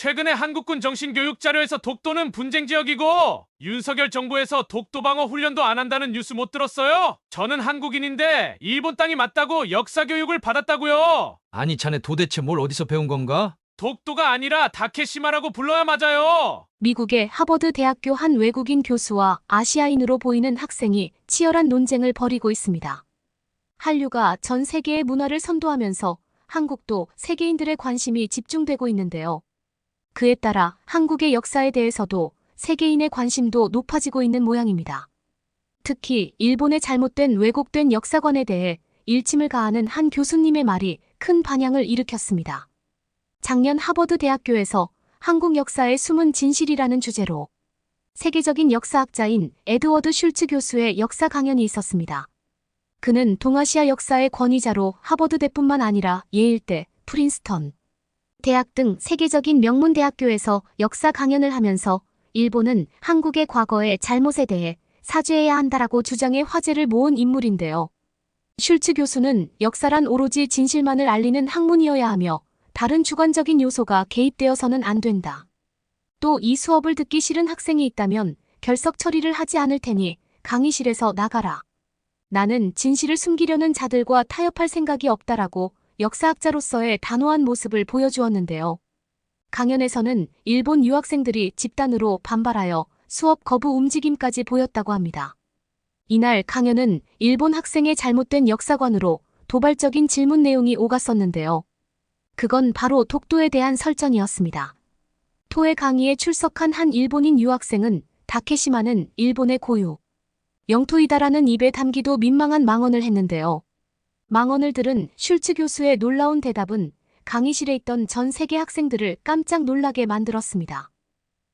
최근에 한국군 정신교육 자료에서 독도는 분쟁 지역이고 윤석열 정부에서 독도 방어 훈련도 안 한다는 뉴스 못 들었어요? 저는 한국인인데 일본 땅이 맞다고 역사 교육을 받았다고요. 아니 자네 도대체 뭘 어디서 배운 건가? 독도가 아니라 다케시마라고 불러야 맞아요. 미국의 하버드 대학교 한 외국인 교수와 아시아인으로 보이는 학생이 치열한 논쟁을 벌이고 있습니다. 한류가 전 세계의 문화를 선도하면서 한국도 세계인들의 관심이 집중되고 있는데요. 그에 따라 한국의 역사에 대해서도 세계인의 관심도 높아지고 있는 모양입니다. 특히 일본의 잘못된 왜곡된 역사관에 대해 일침을 가하는 한 교수님의 말이 큰 반향을 일으켰습니다. 작년 하버드 대학교에서 한국 역사의 숨은 진실이라는 주제로 세계적인 역사학자인 에드워드 슐츠 교수의 역사 강연이 있었습니다. 그는 동아시아 역사의 권위자로 하버드대뿐만 아니라 예일대, 프린스턴 대학 등 세계적인 명문 대학교에서 역사 강연을 하면서 일본은 한국의 과거의 잘못에 대해 사죄해야 한다라고 주장해 화제를 모은 인물인데요. 슐츠 교수는 역사란 오로지 진실만을 알리는 학문이어야 하며 다른 주관적인 요소가 개입되어서는 안 된다. 또 이 수업을 듣기 싫은 학생이 있다면 결석 처리를 하지 않을 테니 강의실에서 나가라. 나는 진실을 숨기려는 자들과 타협할 생각이 없다라고 역사학자로서의 단호한 모습을 보여주었는데요. 강연에서는 일본 유학생들이 집단으로 반발하여 수업 거부 움직임까지 보였다고 합니다. 이날 강연은 일본 학생의 잘못된 역사관으로 도발적인 질문 내용이 오갔었는데요. 그건 바로 독도에 대한 설전이었습니다. 토의 강의에 출석한 한 일본인 유학생은 다케시마는 일본의 고유 영토이다라는 입에 담기도 민망한 망언을 했는데요. 망언을 들은 슐츠 교수의 놀라운 대답은 강의실에 있던 전 세계 학생들을 깜짝 놀라게 만들었습니다.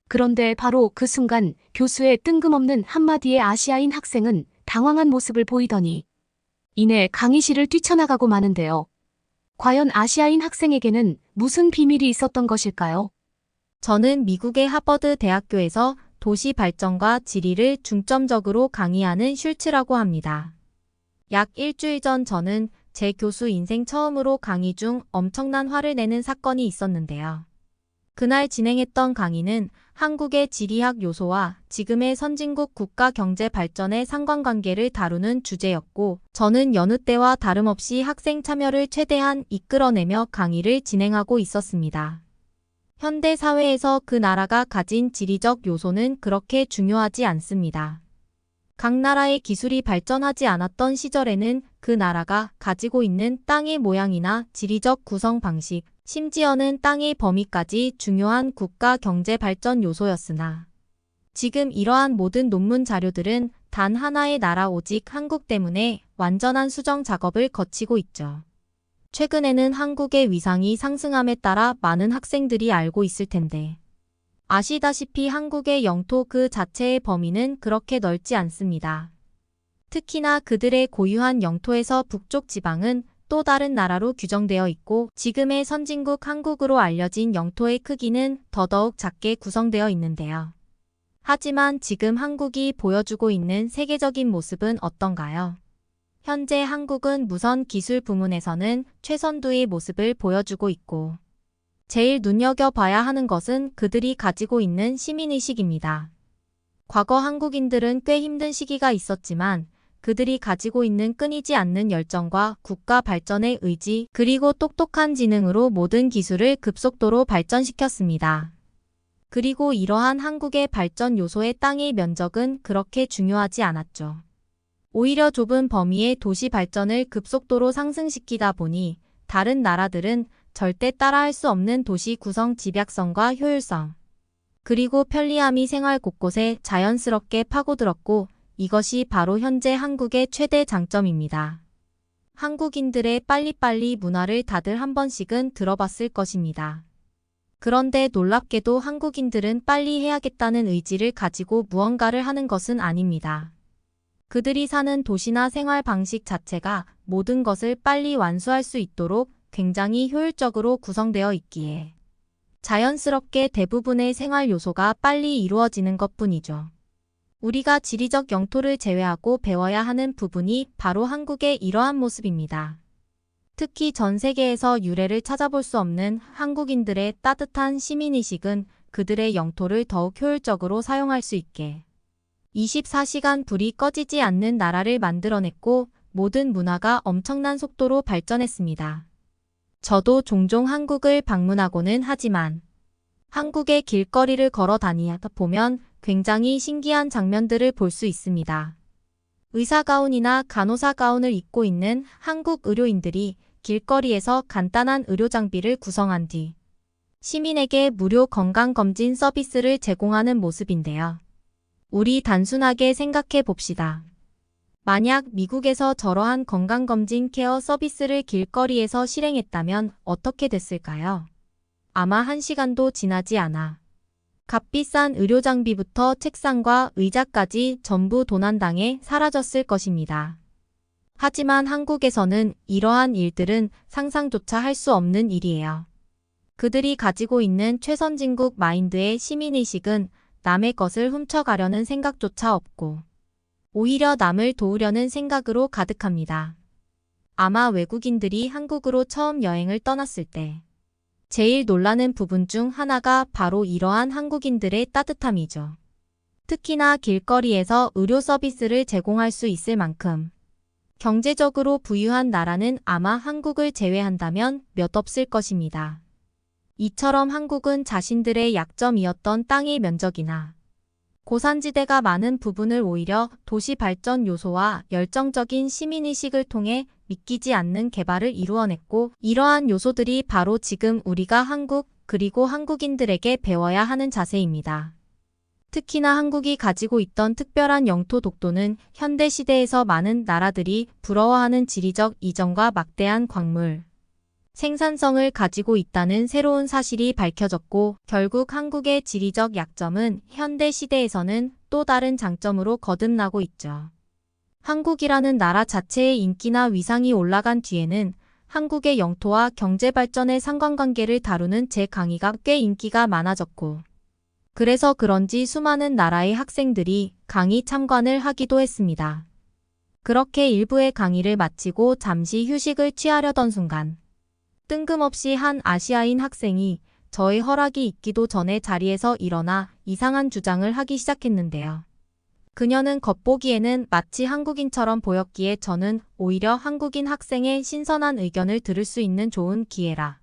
그런데 바로 그 순간 교수의 뜬금없는 한마디에 아시아인 학생은 당황한 모습을 보이더니 이내 강의실을 뛰쳐나가고 마는데요. 과연 아시아인 학생에게는 무슨 비밀이 있었던 것일까요? 저는 미국의 하버드 대학교에서 도시 발전과 지리를 중점적으로 강의하는 슐츠라고 합니다. 약 일주일 전 저는 제 교수 인생 처음으로 강의 중 엄청난 화를 내는 사건이 있었는데요. 그날 진행했던 강의는 한국의 지리학 요소와 지금의 선진국 국가 경제 발전의 상관관계를 다루는 주제였고, 저는 여느 때와 다름없이 학생 참여를 최대한 이끌어내며 강의를 진행하고 있었습니다. 현대 사회에서 그 나라가 가진 지리적 요소는 그렇게 중요하지 않습니다. 각 나라의 기술이 발전하지 않았던 시절에는 그 나라가 가지고 있는 땅의 모양이나 지리적 구성 방식, 심지어는 땅의 범위까지 중요한 국가 경제 발전 요소였으나 지금 이러한 모든 논문 자료들은 단 하나의 나라 오직 한국 때문에 완전한 수정 작업을 거치고 있죠. 최근에는 한국의 위상이 상승함에 따라 많은 학생들이 알고 있을 텐데 아시다시피 한국의 영토 그 자체의 범위는 그렇게 넓지 않습니다. 특히나 그들의 고유한 영토에서 북쪽 지방은 또 다른 나라로 규정되어 있고 지금의 선진국 한국으로 알려진 영토의 크기는 더더욱 작게 구성되어 있는데요. 하지만 지금 한국이 보여주고 있는 세계적인 모습은 어떤가요? 현재 한국은 무선 기술 부문에서는 최선두의 모습을 보여주고 있고 제일 눈여겨봐야 하는 것은 그들이 가지고 있는 시민의식입니다. 과거 한국인들은 꽤 힘든 시기가 있었지만 그들이 가지고 있는 끊이지 않는 열정과 국가 발전의 의지 그리고 똑똑한 지능으로 모든 기술을 급속도로 발전시켰습니다. 그리고 이러한 한국의 발전 요소의 땅의 면적은 그렇게 중요하지 않았죠. 오히려 좁은 범위의 도시 발전을 급속도로 상승시키다 보니 다른 나라들은 절대 따라할 수 없는 도시 구성 집약성과 효율성, 그리고 편리함이 생활 곳곳에 자연스럽게 파고들었고 이것이 바로 현재 한국의 최대 장점입니다. 한국인들의 빨리빨리 문화를 다들 한 번씩은 들어봤을 것입니다. 그런데 놀랍게도 한국인들은 빨리 해야겠다는 의지를 가지고 무언가를 하는 것은 아닙니다. 그들이 사는 도시나 생활 방식 자체가 모든 것을 빨리 완수할 수 있도록 굉장히 효율적으로 구성되어 있기에 자연스럽게 대부분의 생활 요소가 빨리 이루어지는 것뿐이죠. 우리가 지리적 영토를 제외하고 배워야 하는 부분이 바로 한국의 이러한 모습입니다. 특히 전 세계에서 유례를 찾아볼 수 없는 한국인들의 따뜻한 시민의식은 그들의 영토를 더욱 효율적으로 사용할 수 있게 24시간 불이 꺼지지 않는 나라를 만들어냈고 모든 문화가 엄청난 속도로 발전했습니다. 저도 종종 한국을 방문하고는 하지만 한국의 길거리를 걸어 다니다 보면 굉장히 신기한 장면들을 볼 수 있습니다. 의사 가운이나 간호사 가운을 입고 있는 한국 의료인들이 길거리에서 간단한 의료 장비를 구성한 뒤 시민에게 무료 건강검진 서비스를 제공하는 모습인데요. 우리 단순하게 생각해 봅시다. 만약 미국에서 저러한 건강검진 케어 서비스를 길거리에서 실행했다면 어떻게 됐을까요? 아마 1시간도 지나지 않아 값비싼 의료장비부터 책상과 의자까지 전부 도난당해 사라졌을 것입니다. 하지만 한국에서는 이러한 일들은 상상조차 할 수 없는 일이에요. 그들이 가지고 있는 최선진국 마인드의 시민의식은 남의 것을 훔쳐가려는 생각조차 없고 오히려 남을 도우려는 생각으로 가득합니다. 아마 외국인들이 한국으로 처음 여행을 떠났을 때 제일 놀라는 부분 중 하나가 바로 이러한 한국인들의 따뜻함이죠. 특히나 길거리에서 의료 서비스를 제공할 수 있을 만큼 경제적으로 부유한 나라는 아마 한국을 제외한다면 몇 없을 것입니다. 이처럼 한국은 자신들의 약점이었던 땅의 면적이나 고산지대가 많은 부분을 오히려 도시 발전 요소와 열정적인 시민의식을 통해 믿기지 않는 개발을 이루어냈고 이러한 요소들이 바로 지금 우리가 한국 그리고 한국인들에게 배워야 하는 자세입니다. 특히나 한국이 가지고 있던 특별한 영토 독도는 현대시대에서 많은 나라들이 부러워하는 지리적 이점과 막대한 광물, 생산성을 가지고 있다는 새로운 사실이 밝혀졌고 결국 한국의 지리적 약점은 현대시대에서는 또 다른 장점으로 거듭나고 있죠. 한국이라는 나라 자체의 인기나 위상이 올라간 뒤에는 한국의 영토와 경제발전의 상관관계를 다루는 제 강의가 꽤 인기가 많아졌고 그래서 그런지 수많은 나라의 학생들이 강의 참관을 하기도 했습니다. 그렇게 일부의 강의를 마치고 잠시 휴식을 취하려던 순간 뜬금없이 한 아시아인 학생이 저의 허락이 있기도 전에 자리에서 일어나 이상한 주장을 하기 시작했는데요. 그녀는 겉보기에는 마치 한국인처럼 보였기에 저는 오히려 한국인 학생의 신선한 의견을 들을 수 있는 좋은 기회라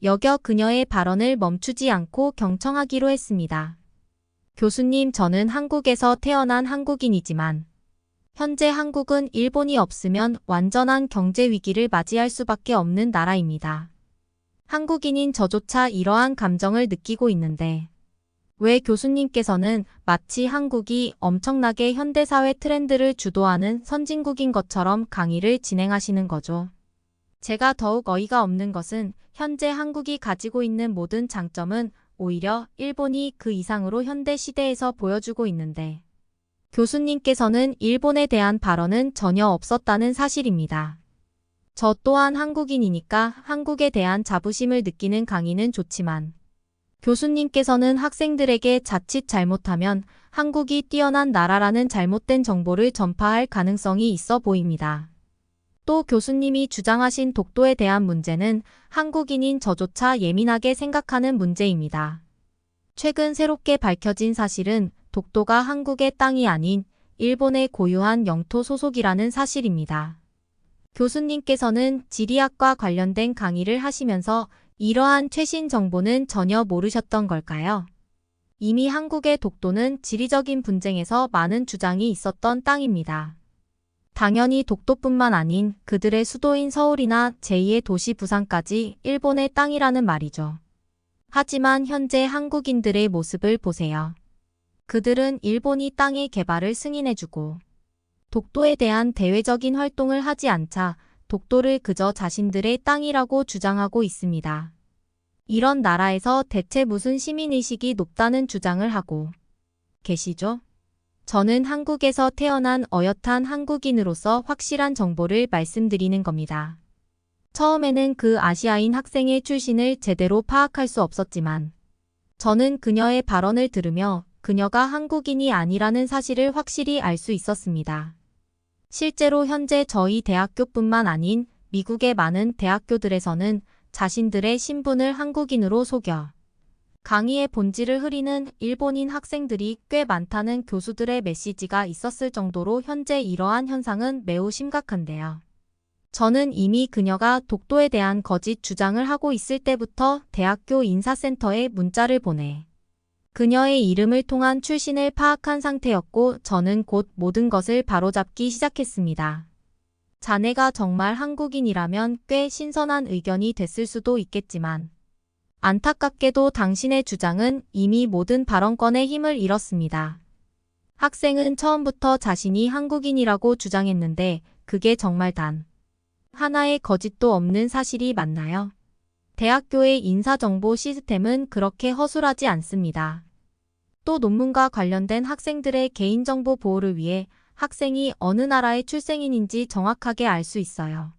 여겨 그녀의 발언을 멈추지 않고 경청하기로 했습니다. 교수님, 저는 한국에서 태어난 한국인이지만 현재 한국은 일본이 없으면 완전한 경제 위기를 맞이할 수밖에 없는 나라입니다. 한국인인 저조차 이러한 감정을 느끼고 있는데 왜 교수님께서는 마치 한국이 엄청나게 현대사회 트렌드를 주도하는 선진국인 것처럼 강의를 진행하시는 거죠? 제가 더욱 어이가 없는 것은 현재 한국이 가지고 있는 모든 장점은 오히려 일본이 그 이상으로 현대 시대에서 보여주고 있는데 교수님께서는 일본에 대한 발언은 전혀 없었다는 사실입니다. 저 또한 한국인이니까 한국에 대한 자부심을 느끼는 강의는 좋지만 교수님께서는 학생들에게 자칫 잘못하면 한국이 뛰어난 나라라는 잘못된 정보를 전파할 가능성이 있어 보입니다. 또 교수님이 주장하신 독도에 대한 문제는 한국인인 저조차 예민하게 생각하는 문제입니다. 최근 새롭게 밝혀진 사실은 독도가 한국의 땅이 아닌 일본의 고유한 영토 소속이라는 사실입니다. 교수님께서는 지리학과 관련된 강의를 하시면서 이러한 최신 정보는 전혀 모르셨던 걸까요? 이미 한국의 독도는 지리적인 분쟁에서 많은 주장이 있었던 땅입니다. 당연히 독도뿐만 아닌 그들의 수도인 서울이나 제2의 도시 부산까지 일본의 땅이라는 말이죠. 하지만 현재 한국인들의 모습을 보세요. 그들은 일본이 땅의 개발을 승인해주고 독도에 대한 대외적인 활동을 하지 않자 독도를 그저 자신들의 땅이라고 주장하고 있습니다. 이런 나라에서 대체 무슨 시민의식이 높다는 주장을 하고 계시죠? 저는 한국에서 태어난 어엿한 한국인으로서 확실한 정보를 말씀드리는 겁니다. 처음에는 그 아시아인 학생의 출신을 제대로 파악할 수 없었지만 저는 그녀의 발언을 들으며 그녀가 한국인이 아니라는 사실을 확실히 알 수 있었습니다. 실제로 현재 저희 대학교뿐만 아닌 미국의 많은 대학교들에서는 자신들의 신분을 한국인으로 속여 강의의 본질을 흐리는 일본인 학생들이 꽤 많다는 교수들의 메시지가 있었을 정도로 현재 이러한 현상은 매우 심각한데요. 저는 이미 그녀가 독도에 대한 거짓 주장을 하고 있을 때부터 대학교 인사센터에 문자를 보내 그녀의 이름을 통한 출신을 파악한 상태였고 저는 곧 모든 것을 바로잡기 시작했습니다. 자네가 정말 한국인이라면 꽤 신선한 의견이 됐을 수도 있겠지만 안타깝게도 당신의 주장은 이미 모든 발언권의 힘을 잃었습니다. 학생은 처음부터 자신이 한국인이라고 주장했는데 그게 정말 단 하나의 거짓도 없는 사실이 맞나요? 대학교의 인사정보 시스템은 그렇게 허술하지 않습니다. 또 논문과 관련된 학생들의 개인정보 보호를 위해 학생이 어느 나라의 출생인인지 정확하게 알 수 있어요.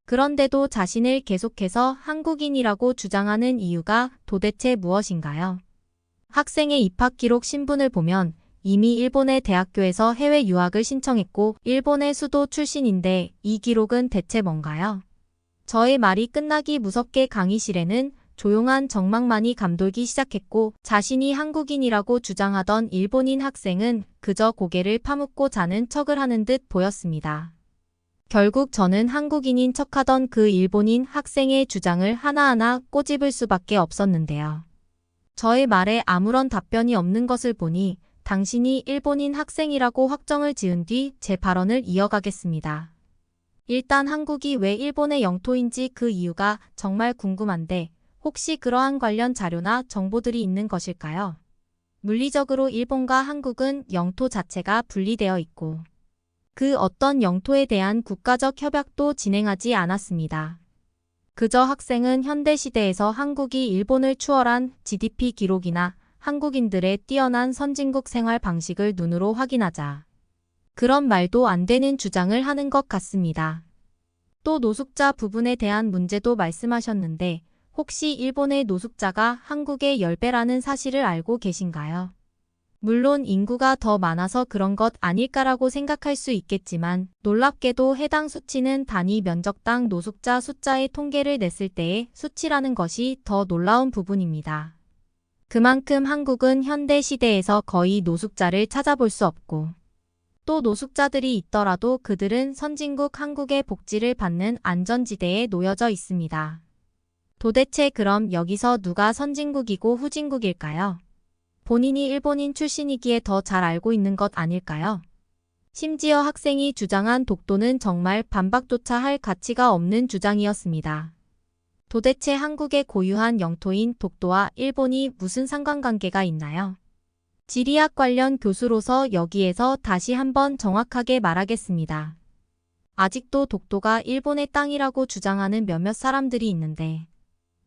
그런데도 자신을 계속해서 한국인이라고 주장하는 이유가 도대체 무엇인가요? 학생의 입학 기록 신분을 보면 이미 일본의 대학교에서 해외 유학을 신청했고 일본의 수도 출신인데 이 기록은 대체 뭔가요? 저의 말이 끝나기 무섭게 강의실에는 조용한 정막만이 감돌기 시작했고 자신이 한국인이라고 주장하던 일본인 학생은 그저 고개를 파묻고 자는 척을 하는 듯 보였습니다. 결국 저는 한국인인 척하던 그 일본인 학생의 주장을 하나하나 꼬집을 수밖에 없었는데요. 저의 말에 아무런 답변이 없는 것을 보니 당신이 일본인 학생이라고 확정을 지은 뒤 제 발언을 이어가겠습니다. 일단 한국이 왜 일본의 영토인지 그 이유가 정말 궁금한데 혹시 그러한 관련 자료나 정보들이 있는 것일까요? 물리적으로 일본과 한국은 영토 자체가 분리되어 있고 그 어떤 영토에 대한 국가적 협약도 진행하지 않았습니다. 그저 학생은 현대시대에서 한국이 일본을 추월한 GDP 기록이나 한국인들의 뛰어난 선진국 생활 방식을 눈으로 확인하자 그런 말도 안 되는 주장을 하는 것 같습니다. 또 노숙자 부분에 대한 문제도 말씀하셨는데 혹시 일본의 노숙자가 한국의 10배라는 사실을 알고 계신가요? 물론 인구가 더 많아서 그런 것 아닐까라고 생각할 수 있겠지만 놀랍게도 해당 수치는 단위 면적당 노숙자 숫자의 통계를 냈을 때의 수치라는 것이 더 놀라운 부분입니다. 그만큼 한국은 현대 시대에서 거의 노숙자를 찾아볼 수 없고 또 노숙자들이 있더라도 그들은 선진국 한국의 복지를 받는 안전지대에 놓여져 있습니다. 도대체 그럼 여기서 누가 선진국이고 후진국일까요? 본인이 일본인 출신이기에 더 잘 알고 있는 것 아닐까요? 심지어 학생이 주장한 독도는 정말 반박조차 할 가치가 없는 주장이었습니다. 도대체 한국의 고유한 영토인 독도와 일본이 무슨 상관관계가 있나요? 지리학 관련 교수로서 여기에서 다시 한번 정확하게 말하겠습니다. 아직도 독도가 일본의 땅이라고 주장하는 몇몇 사람들이 있는데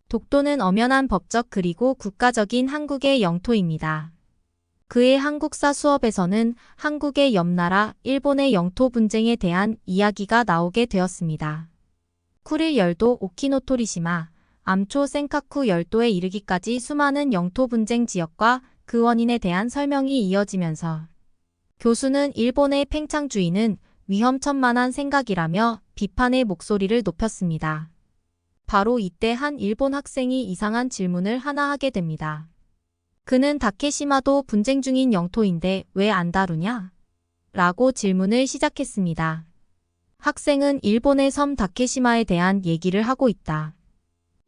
독도는 엄연한 법적 그리고 국가적인 한국의 영토입니다. 그의 한국사 수업에서는 한국의 옆나라 일본의 영토 분쟁에 대한 이야기가 나오게 되었습니다. 쿠릴 열도 오키노토리시마, 암초 센카쿠 열도에 이르기까지 수많은 영토 분쟁 지역과 그 원인에 대한 설명이 이어지면서 교수는 일본의 팽창주의는 위험천만한 생각이라며 비판의 목소리를 높였습니다. 바로 이때 한 일본 학생이 이상한 질문을 하나 하게 됩니다. 그는 다케시마도 분쟁 중인 영토인데 왜 안 다루냐? 라고 질문을 시작했습니다. 학생은 일본의 섬 다케시마에 대한 얘기를 하고 있다.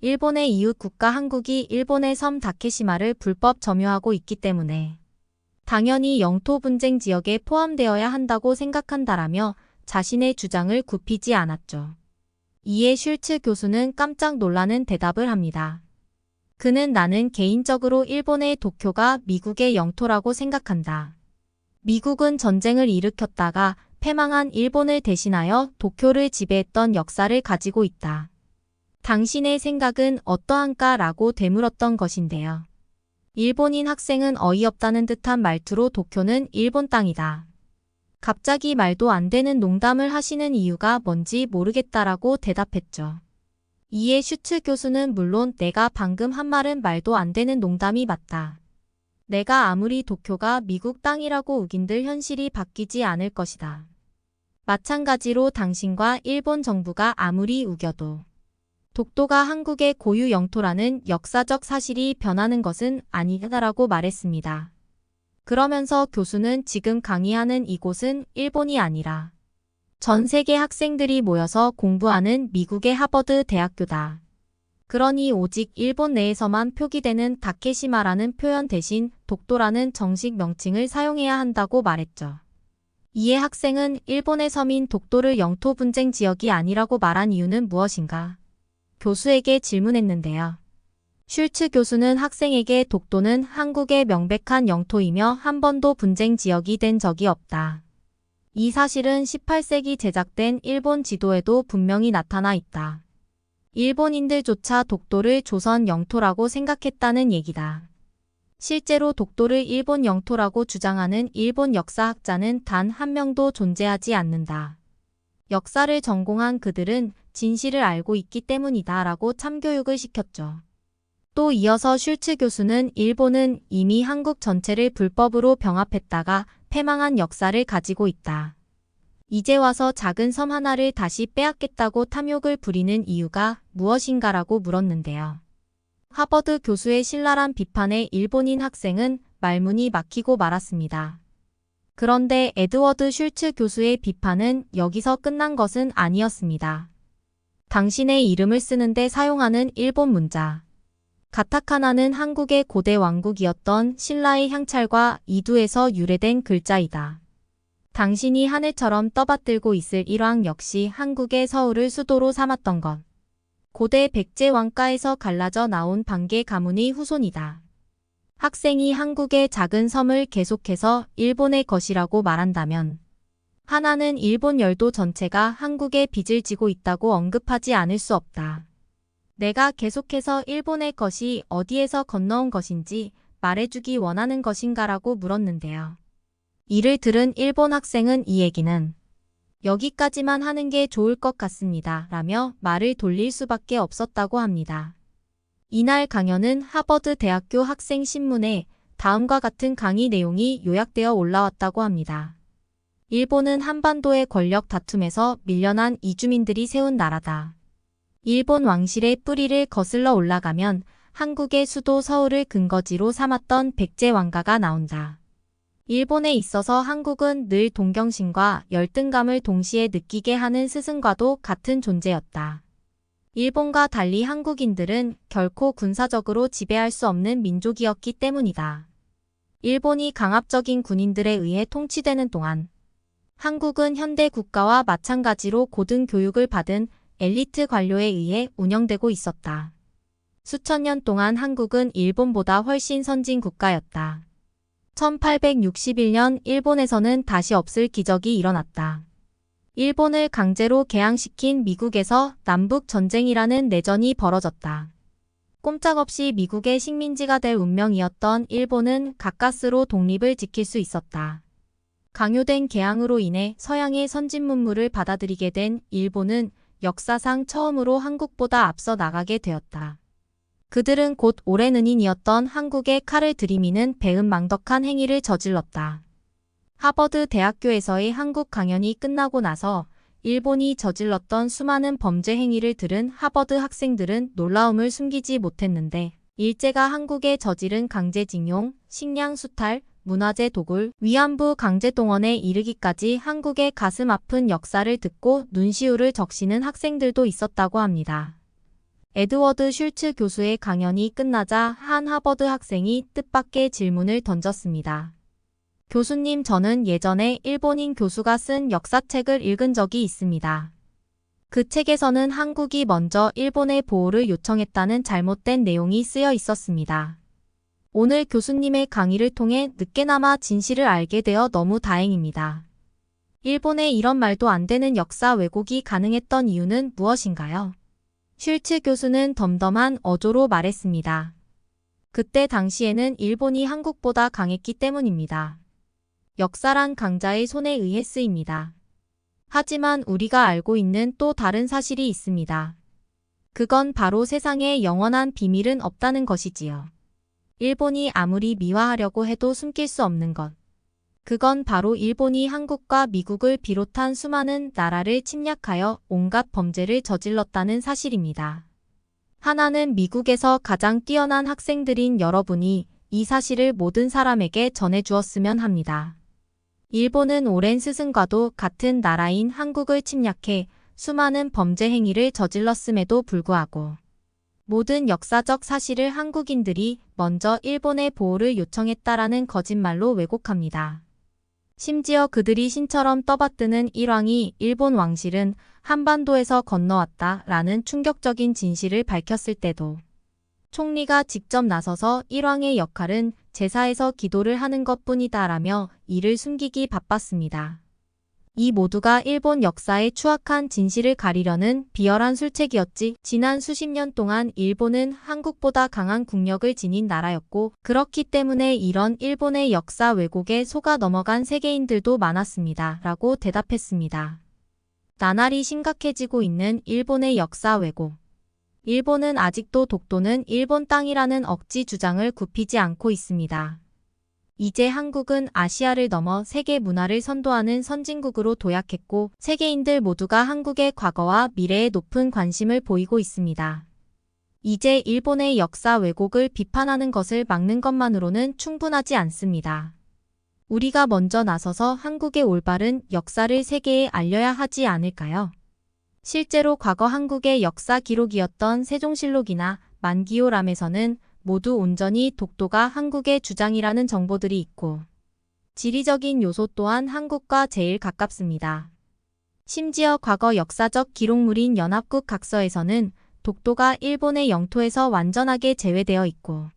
일본의 이웃 국가 한국이 일본의 섬 다케시마를 불법 점유하고 있기 때문에 당연히 영토 분쟁 지역에 포함되어야 한다고 생각한다라며 자신의 주장을 굽히지 않았죠. 이에 슐츠 교수는 깜짝 놀라는 대답을 합니다. 그는 나는 개인적으로 일본의 도쿄가 미국의 영토라고 생각한다. 미국은 전쟁을 일으켰다가 패망한 일본을 대신하여 도쿄를 지배했던 역사를 가지고 있다. 당신의 생각은 어떠한가라고 되물었던 것인데요. 일본인 학생은 어이없다는 듯한 말투로 도쿄는 일본 땅이다. 갑자기 말도 안 되는 농담을 하시는 이유가 뭔지 모르겠다라고 대답했죠. 이에 슈츠 교수는 물론 내가 방금 한 말은 말도 안 되는 농담이 맞다. 내가 아무리 도쿄가 미국 땅이라고 우긴들 현실이 바뀌지 않을 것이다. 마찬가지로 당신과 일본 정부가 아무리 우겨도 독도가 한국의 고유 영토라는 역사적 사실이 변하는 것은 아니다라고 말했습니다. 그러면서 교수는 지금 강의하는 이곳은 일본이 아니라 전 세계 학생들이 모여서 공부하는 미국의 하버드 대학교다. 그러니 오직 일본 내에서만 표기되는 다케시마라는 표현 대신 독도라는 정식 명칭을 사용해야 한다고 말했죠. 이에 학생은 일본의 섬인 독도를 영토 분쟁 지역이 아니라고 말한 이유는 무엇인가? 교수에게 질문했는데요. 슐츠 교수는 학생에게 독도는 한국의 명백한 영토이며 한 번도 분쟁 지역이 된 적이 없다. 이 사실은 18세기 제작된 일본 지도에도 분명히 나타나 있다. 일본인들조차 독도를 조선 영토라고 생각했다는 얘기다. 실제로 독도를 일본 영토라고 주장하는 일본 역사학자는 단 한 명도 존재하지 않는다. 역사를 전공한 그들은 진실을 알고 있기 때문이다 라고 참교육을 시켰죠. 또 이어서 슐츠 교수는 일본은 이미 한국 전체를 불법으로 병합했다가 패망한 역사를 가지고 있다. 이제 와서 작은 섬 하나를 다시 빼앗겠다고 탐욕을 부리는 이유가 무엇인가라고 물었는데요. 하버드 교수의 신랄한 비판에 일본인 학생은 말문이 막히고 말았습니다. 그런데 에드워드 슐츠 교수의 비판은 여기서 끝난 것은 아니었습니다. 당신의 이름을 쓰는데 사용하는 일본 문자. 가타카나는 한국의 고대 왕국이었던 신라의 향찰과 이두에서 유래된 글자이다. 당신이 하늘처럼 떠받들고 있을 일왕 역시 한국의 서울을 수도로 삼았던 것. 고대 백제 왕가에서 갈라져 나온 반개 가문의 후손이다. 학생이 한국의 작은 섬을 계속해서 일본의 것이라고 말한다면 하나는 일본 열도 전체가 한국의 빚을 지고 있다고 언급하지 않을 수 없다. 내가 계속해서 일본의 것이 어디에서 건너온 것인지 말해주기 원하는 것인가라고 물었는데요. 이를 들은 일본 학생은 이 얘기는 여기까지만 하는 게 좋을 것 같습니다. 라며 말을 돌릴 수밖에 없었다고 합니다. 이날 강연은 하버드 대학교 학생 신문에 다음과 같은 강의 내용이 요약되어 올라왔다고 합니다. 일본은 한반도의 권력 다툼에서 밀려난 이주민들이 세운 나라다. 일본 왕실의 뿌리를 거슬러 올라가면 한국의 수도 서울을 근거지로 삼았던 백제 왕가가 나온다. 일본에 있어서 한국은 늘 동경심과 열등감을 동시에 느끼게 하는 스승과도 같은 존재였다. 일본과 달리 한국인들은 결코 군사적으로 지배할 수 없는 민족이었기 때문이다. 일본이 강압적인 군인들에 의해 통치되는 동안 한국은 현대 국가와 마찬가지로 고등교육을 받은 엘리트 관료에 의해 운영되고 있었다. 수천 년 동안 한국은 일본보다 훨씬 선진 국가였다. 1861년 일본에서는 다시 없을 기적이 일어났다. 일본을 강제로 개항시킨 미국에서 남북전쟁이라는 내전이 벌어졌다. 꼼짝없이 미국의 식민지가 될 운명이었던 일본은 가까스로 독립을 지킬 수 있었다. 강요된 개항으로 인해 서양의 선진 문물을 받아들이게 된 일본은 역사상 처음으로 한국보다 앞서 나가게 되었다. 그들은 곧 오랜은인이었던 한국에 칼을 들이미는 배은망덕한 행위를 저질렀다. 하버드 대학교에서의 한국 강연이 끝나고 나서 일본이 저질렀던 수많은 범죄 행위를 들은 하버드 학생들은 놀라움을 숨기지 못했는데 일제가 한국에 저지른 강제징용, 식량 수탈, 문화재 도굴, 위안부 강제동원에 이르기까지 한국의 가슴 아픈 역사를 듣고 눈시울을 적시는 학생들도 있었다고 합니다. 에드워드 슐츠 교수의 강연이 끝나자 한 하버드 학생이 뜻밖의 질문을 던졌습니다. 교수님, 저는 예전에 일본인 교수가 쓴 역사책을 읽은 적이 있습니다. 그 책에서는 한국이 먼저 일본의 보호를 요청했다는 잘못된 내용이 쓰여 있었습니다. 오늘 교수님의 강의를 통해 늦게나마 진실을 알게 되어 너무 다행입니다. 일본에 이런 말도 안 되는 역사 왜곡이 가능했던 이유는 무엇인가요? 슐츠 교수는 덤덤한 어조로 말했습니다. 그때 당시에는 일본이 한국보다 강했기 때문입니다. 역사란 강자의 손에 의해 쓰입니다. 하지만 우리가 알고 있는 또 다른 사실이 있습니다. 그건 바로 세상에 영원한 비밀은 없다는 것이지요. 일본이 아무리 미화하려고 해도 숨길 수 없는 것. 그건 바로 일본이 한국과 미국을 비롯한 수많은 나라를 침략하여 온갖 범죄를 저질렀다는 사실입니다. 하나는 미국에서 가장 뛰어난 학생들인 여러분이 이 사실을 모든 사람에게 전해주었으면 합니다. 일본은 오랜 스승과도 같은 나라인 한국을 침략해 수많은 범죄 행위를 저질렀음에도 불구하고 모든 역사적 사실을 한국인들이 먼저 일본의 보호를 요청했다라는 거짓말로 왜곡합니다. 심지어 그들이 신처럼 떠받드는 일왕이 일본 왕실은 한반도에서 건너왔다라는 충격적인 진실을 밝혔을 때도 총리가 직접 나서서 일왕의 역할은 제사에서 기도를 하는 것뿐이다라며 이를 숨기기 바빴습니다. 이 모두가 일본 역사의 추악한 진실을 가리려는 비열한 술책이었지. 지난 수십 년 동안 일본은 한국보다 강한 국력을 지닌 나라였고 그렇기 때문에 이런 일본의 역사 왜곡에 속아 넘어간 세계인들도 많았습니다. 라고 대답했습니다. 나날이 심각해지고 있는 일본의 역사 왜곡. 일본은 아직도 독도는 일본 땅이라는 억지 주장을 굽히지 않고 있습니다. 이제 한국은 아시아를 넘어 세계 문화를 선도하는 선진국으로 도약했고 세계인들 모두가 한국의 과거와 미래에 높은 관심을 보이고 있습니다. 이제 일본의 역사 왜곡을 비판하는 것을 막는 것만으로는 충분하지 않습니다. 우리가 먼저 나서서 한국의 올바른 역사를 세계에 알려야 하지 않을까요? 실제로 과거 한국의 역사 기록이었던 세종실록이나 만기호람에서는 모두 온전히 독도가 한국의 주장이라는 정보들이 있고 지리적인 요소 또한 한국과 제일 가깝습니다. 심지어 과거 역사적 기록물인 연합국 각서에서는 독도가 일본의 영토에서 완전하게 제외되어 있고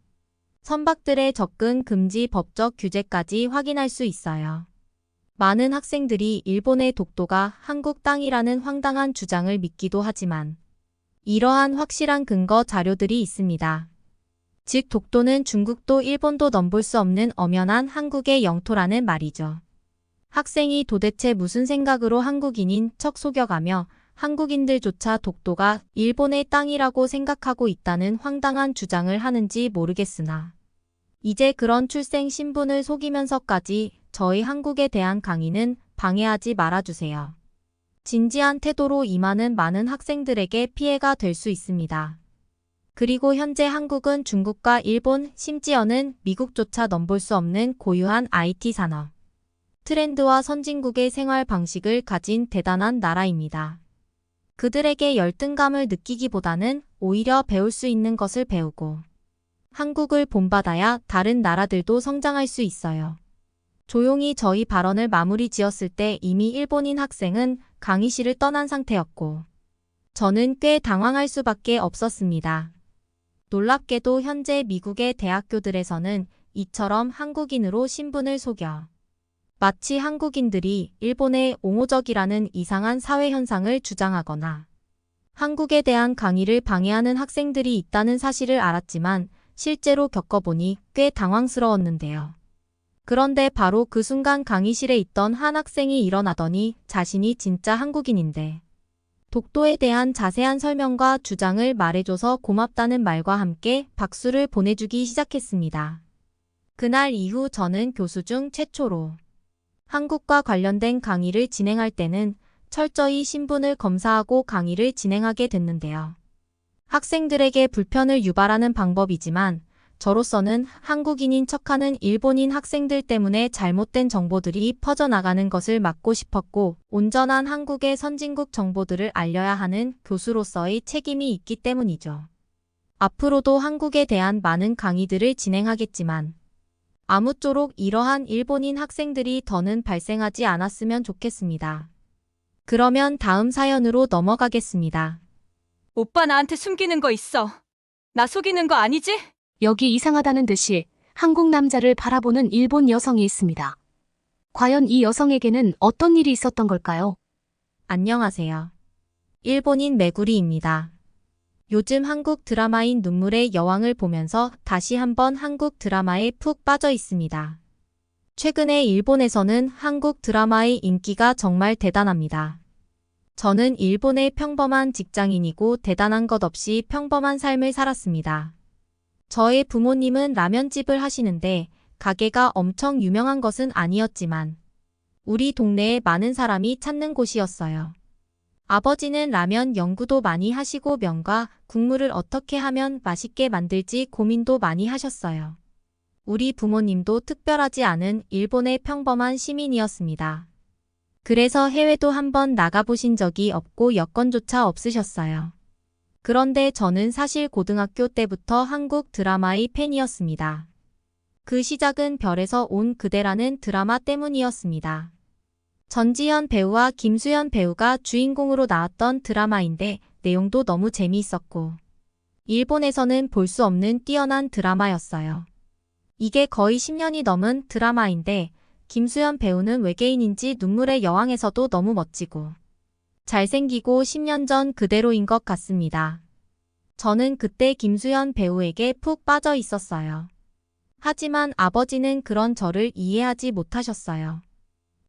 선박들의 접근 금지 법적 규제까지 확인할 수 있어요. 많은 학생들이 일본의 독도가 한국 땅이라는 황당한 주장을 믿기도 하지만 이러한 확실한 근거 자료들이 있습니다. 즉 독도는 중국도 일본도 넘볼 수 없는 엄연한 한국의 영토라는 말이죠. 학생이 도대체 무슨 생각으로 한국인인 척 속여가며 한국인들조차 독도가 일본의 땅이라고 생각하고 있다는 황당한 주장을 하는지 모르겠으나 이제 그런 출생 신분을 속이면서까지 저희 한국에 대한 강의는 방해하지 말아주세요. 진지한 태도로 임하는 많은 학생들에게 피해가 될 수 있습니다. 그리고 현재 한국은 중국과 일본, 심지어는 미국조차 넘볼 수 없는 고유한 IT 산업, 트렌드와 선진국의 생활 방식을 가진 대단한 나라입니다. 그들에게 열등감을 느끼기보다는 오히려 배울 수 있는 것을 배우고 한국을 본받아야 다른 나라들도 성장할 수 있어요. 조용히 저희 발언을 마무리 지었을 때 이미 일본인 학생은 강의실을 떠난 상태였고 저는 꽤 당황할 수밖에 없었습니다. 놀랍게도 현재 미국의 대학교들에서는 이처럼 한국인으로 신분을 속여 마치 한국인들이 일본의 옹호적이라는 이상한 사회 현상을 주장하거나 한국에 대한 강의를 방해하는 학생들이 있다는 사실을 알았지만 실제로 겪어보니 꽤 당황스러웠는데요. 그런데 바로 그 순간 강의실에 있던 한 학생이 일어나더니 자신이 진짜 한국인인데 독도에 대한 자세한 설명과 주장을 말해줘서 고맙다는 말과 함께 박수를 보내주기 시작했습니다. 그날 이후 저는 교수 중 최초로 한국과 관련된 강의를 진행할 때는 철저히 신분을 검사하고 강의를 진행하게 됐는데요. 학생들에게 불편을 유발하는 방법이지만 저로서는 한국인인 척하는 일본인 학생들 때문에 잘못된 정보들이 퍼져나가는 것을 막고 싶었고 온전한 한국의 선진국 정보들을 알려야 하는 교수로서의 책임이 있기 때문이죠. 앞으로도 한국에 대한 많은 강의들을 진행하겠지만 아무쪼록 이러한 일본인 학생들이 더는 발생하지 않았으면 좋겠습니다. 그러면 다음 사연으로 넘어가겠습니다. 오빠 나한테 숨기는 거 있어. 나 속이는 거 아니지? 여기 이상하다는 듯이 한국 남자를 바라보는 일본 여성이 있습니다. 과연 이 여성에게는 어떤 일이 있었던 걸까요? 안녕하세요. 일본인 메구리입니다. 요즘 한국 드라마인 눈물의 여왕을 보면서 다시 한번 한국 드라마에 푹 빠져 있습니다. 최근에 일본에서는 한국 드라마의 인기가 정말 대단합니다. 저는 일본의 평범한 직장인이고 대단한 것 없이 평범한 삶을 살았습니다. 저의 부모님은 라면집을 하시는데 가게가 엄청 유명한 것은 아니었지만 우리 동네에 많은 사람이 찾는 곳이었어요. 아버지는 라면 연구도 많이 하시고 면과 국물을 어떻게 하면 맛있게 만들지 고민도 많이 하셨어요. 우리 부모님도 특별하지 않은 일본의 평범한 시민이었습니다. 그래서 해외도 한번 나가보신 적이 없고 여권조차 없으셨어요. 그런데 저는 사실 고등학교 때부터 한국 드라마의 팬이었습니다. 그 시작은 별에서 온 그대라는 드라마 때문이었습니다. 전지현 배우와 김수현 배우가 주인공으로 나왔던 드라마인데 내용도 너무 재미있었고 일본에서는 볼 수 없는 뛰어난 드라마였어요. 이게 거의 10년이 넘은 드라마인데 김수현 배우는 외계인인지 눈물의 여왕에서도 너무 멋지고 잘생기고 10년 전 그대로인 것 같습니다. 저는 그때 김수현 배우에게 푹 빠져 있었어요. 하지만 아버지는 그런 저를 이해하지 못하셨어요.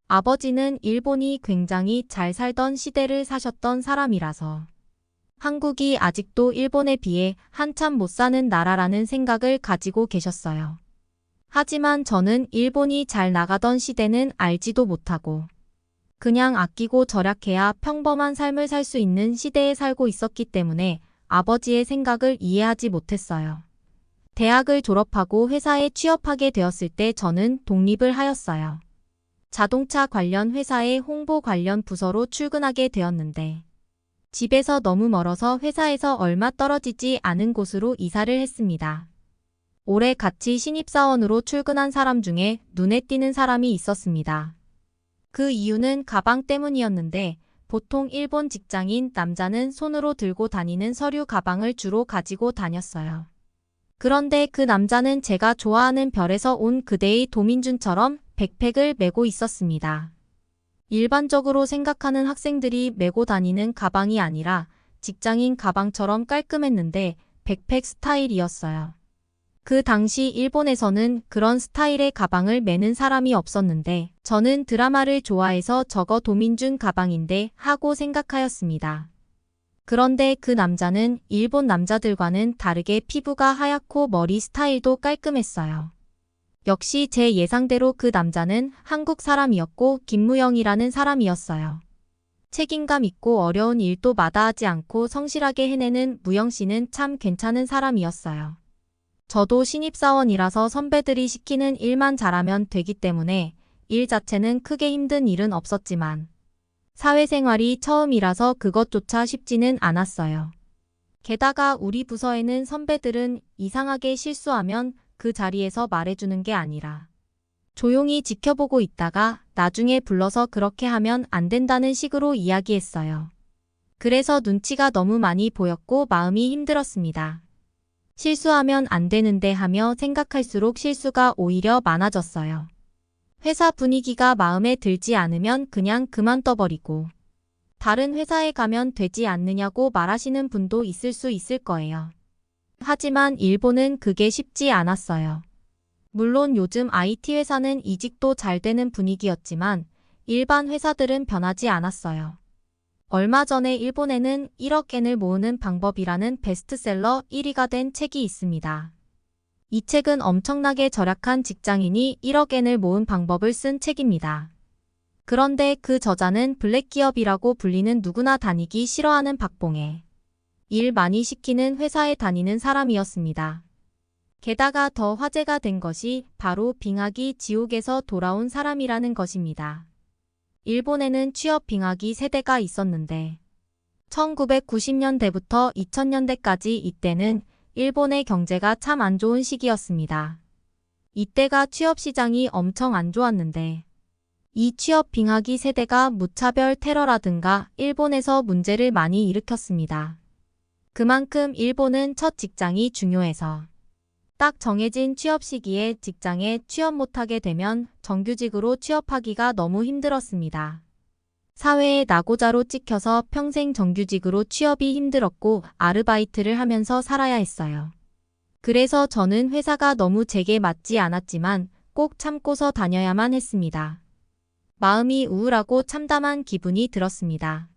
아버지는 일본이 굉장히 잘 살던 시대를 사셨던 사람이라서 한국이 아직도 일본에 비해 한참 못 사는 나라라는 생각을 가지고 계셨어요. 하지만 저는 일본이 잘 나가던 시대는 알지도 못하고 그냥 아끼고 절약해야 평범한 삶을 살 수 있는 시대에 살고 있었기 때문에 아버지의 생각을 이해하지 못했어요. 대학을 졸업하고 회사에 취업하게 되었을 때 저는 독립을 하였어요. 자동차 관련 회사의 홍보 관련 부서로 출근하게 되었는데 집에서 너무 멀어서 회사에서 얼마 떨어지지 않은 곳으로 이사를 했습니다. 올해 같이 신입사원으로 출근한 사람 중에 눈에 띄는 사람이 있었습니다. 그 이유는 가방 때문이었는데 보통 일본 직장인 남자는 손으로 들고 다니는 서류 가방을 주로 가지고 다녔어요. 그런데 그 남자는 제가 좋아하는 별에서 온 그대의 도민준처럼 백팩을 메고 있었습니다. 일반적으로 생각하는 학생들이 메고 다니는 가방이 아니라 직장인 가방처럼 깔끔했는데 백팩 스타일이었어요. 그 당시 일본에서는 그런 스타일의 가방을 메는 사람이 없었는데 저는 드라마를 좋아해서 저거 도민준 가방인데 하고 생각하였습니다. 그런데 그 남자는 일본 남자들과는 다르게 피부가 하얗고 머리 스타일도 깔끔했어요. 역시 제 예상대로 그 남자는 한국 사람이었고 김무영이라는 사람이었어요. 책임감 있고 어려운 일도 마다하지 않고 성실하게 해내는 무영 씨는 참 괜찮은 사람이었어요. 저도 신입사원이라서 선배들이 시키는 일만 잘하면 되기 때문에 일 자체는 크게 힘든 일은 없었지만 사회생활이 처음이라서 그것조차 쉽지는 않았어요. 게다가 우리 부서에는 선배들은 이상하게 실수하면 그 자리에서 말해주는 게 아니라 조용히 지켜보고 있다가 나중에 불러서 그렇게 하면 안 된다는 식으로 이야기했어요. 그래서 눈치가 너무 많이 보였고 마음이 힘들었습니다. 실수하면 안 되는데 하며 생각할수록 실수가 오히려 많아졌어요. 회사 분위기가 마음에 들지 않으면 그냥 그만둬버리고 다른 회사에 가면 되지 않느냐고 말하시는 분도 있을 수 있을 거예요. 하지만 일본은 그게 쉽지 않았어요. 물론 요즘 IT 회사는 이직도 잘 되는 분위기였지만 일반 회사들은 변하지 않았어요. 얼마 전에 일본에는 1억 엔을 모으는 방법이라는 베스트셀러 1위가 된 책이 있습니다. 이 책은 엄청나게 절약한 직장인이 1억 엔을 모은 방법을 쓴 책입니다. 그런데 그 저자는 블랙기업이라고 불리는 누구나 다니기 싫어하는 박봉에 일 많이 시키는 회사에 다니는 사람이었습니다. 게다가 더 화제가 된 것이 바로 빙하기 지옥에서 돌아온 사람이라는 것입니다. 일본에는 취업 빙하기 세대가 있었는데 1990년대부터 2000년대까지 이때는 일본의 경제가 참 안 좋은 시기였습니다. 이때가 취업 시장이 엄청 안 좋았는데 이 취업 빙하기 세대가 무차별 테러라든가 일본에서 문제를 많이 일으켰습니다. 그만큼 일본은 첫 직장이 중요해서 딱 정해진 취업 시기에 직장에 취업 못하게 되면 정규직으로 취업하기가 너무 힘들었습니다. 사회의 낙오자로 찍혀서 평생 정규직으로 취업이 힘들었고 아르바이트를 하면서 살아야 했어요. 그래서 저는 회사가 너무 제게 맞지 않았지만 꼭 참고서 다녀야만 했습니다. 마음이 우울하고 참담한 기분이 들었습니다.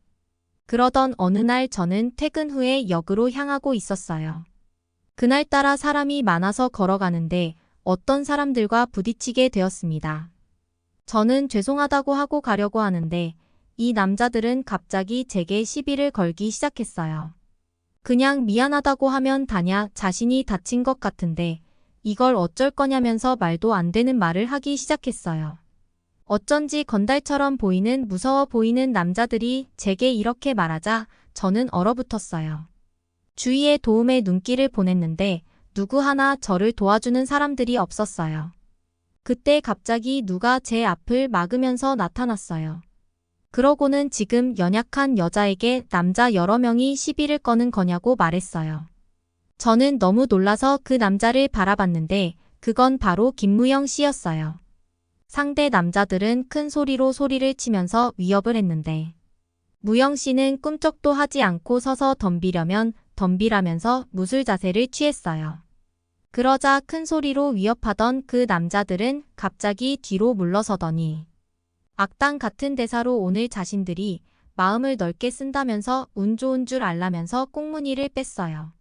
그러던 어느 날 저는 퇴근 후에 역으로 향하고 있었어요. 그날따라 사람이 많아서 걸어가는데 어떤 사람들과 부딪히게 되었습니다. 저는 죄송하다고 하고 가려고 하는데 이 남자들은 갑자기 제게 시비를 걸기 시작했어요. 그냥 미안하다고 하면 다냐 자신이 다친 것 같은데 이걸 어쩔 거냐면서 말도 안 되는 말을 하기 시작했어요. 어쩐지 건달처럼 보이는 무서워 보이는 남자들이 제게 이렇게 말하자 저는 얼어붙었어요. 주위에 도움의 눈길을 보냈는데 누구 하나 저를 도와주는 사람들이 없었어요. 그때 갑자기 누가 제 앞을 막으면서 나타났어요. 그러고는 지금 연약한 여자에게 남자 여러 명이 시비를 거는 거냐고 말했어요. 저는 너무 놀라서 그 남자를 바라봤는데 그건 바로 김무영 씨였어요. 상대 남자들은 큰 소리로 소리를 치면서 위협을 했는데 무영 씨는 꿈쩍도 하지 않고 서서 덤비려면 덤비라면서 무술 자세를 취했어요. 그러자 큰 소리로 위협하던 그 남자들은 갑자기 뒤로 물러서더니 악당 같은 대사로 오늘 자신들이 마음을 넓게 쓴다면서 운 좋은 줄 알라면서 꽁무니를 뺐어요.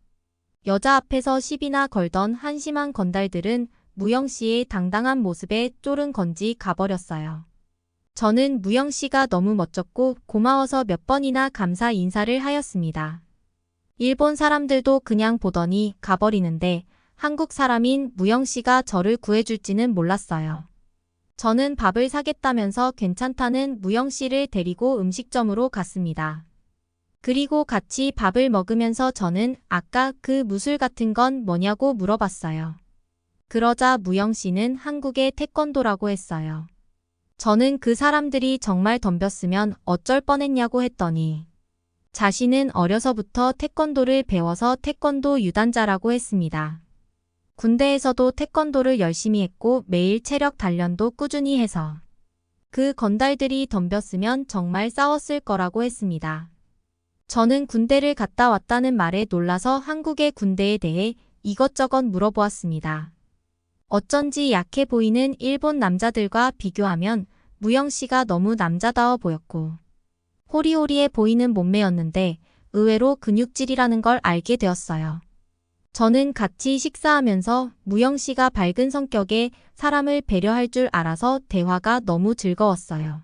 여자 앞에서 시비나 걸던 한심한 건달들은 무영 씨의 당당한 모습에 쫄은 건지 가버렸어요. 저는 무영 씨가 너무 멋졌고 고마워서 몇 번이나 감사 인사를 하였습니다. 일본 사람들도 그냥 보더니 가버리는데 한국 사람인 무영 씨가 저를 구해줄지는 몰랐어요. 저는 밥을 사겠다면서 괜찮다는 무영 씨를 데리고 음식점으로 갔습니다. 그리고 같이 밥을 먹으면서 저는 아까 그 무술 같은 건 뭐냐고 물어봤어요. 그러자 무영 씨는 한국의 태권도라고 했어요. 저는 그 사람들이 정말 덤볐으면 어쩔 뻔했냐고 했더니 자신은 어려서부터 태권도를 배워서 태권도 유단자라고 했습니다. 군대에서도 태권도를 열심히 했고 매일 체력 단련도 꾸준히 해서 그 건달들이 덤볐으면 정말 싸웠을 거라고 했습니다. 저는 군대를 갔다 왔다는 말에 놀라서 한국의 군대에 대해 이것저것 물어보았습니다. 어쩐지 약해 보이는 일본 남자들과 비교하면 무영 씨가 너무 남자다워 보였고 호리호리해 보이는 몸매였는데 의외로 근육질이라는 걸 알게 되었어요. 저는 같이 식사하면서 무영 씨가 밝은 성격에 사람을 배려할 줄 알아서 대화가 너무 즐거웠어요.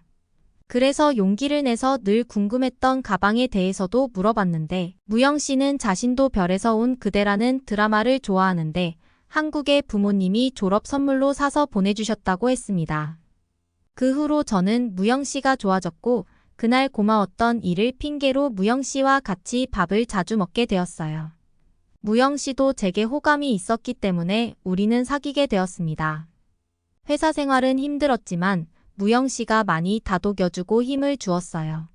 그래서 용기를 내서 늘 궁금했던 가방에 대해서도 물어봤는데 무영 씨는 자신도 별에서 온 그대라는 드라마를 좋아하는데 한국의 부모님이 졸업 선물로 사서 보내주셨다고 했습니다. 그 후로 저는 무영 씨가 좋아졌고 그날 고마웠던 일을 핑계로 무영 씨와 같이 밥을 자주 먹게 되었어요. 무영 씨도 제게 호감이 있었기 때문에 우리는 사귀게 되었습니다. 회사 생활은 힘들었지만 무영 씨가 많이 다독여주고 힘을 주었어요.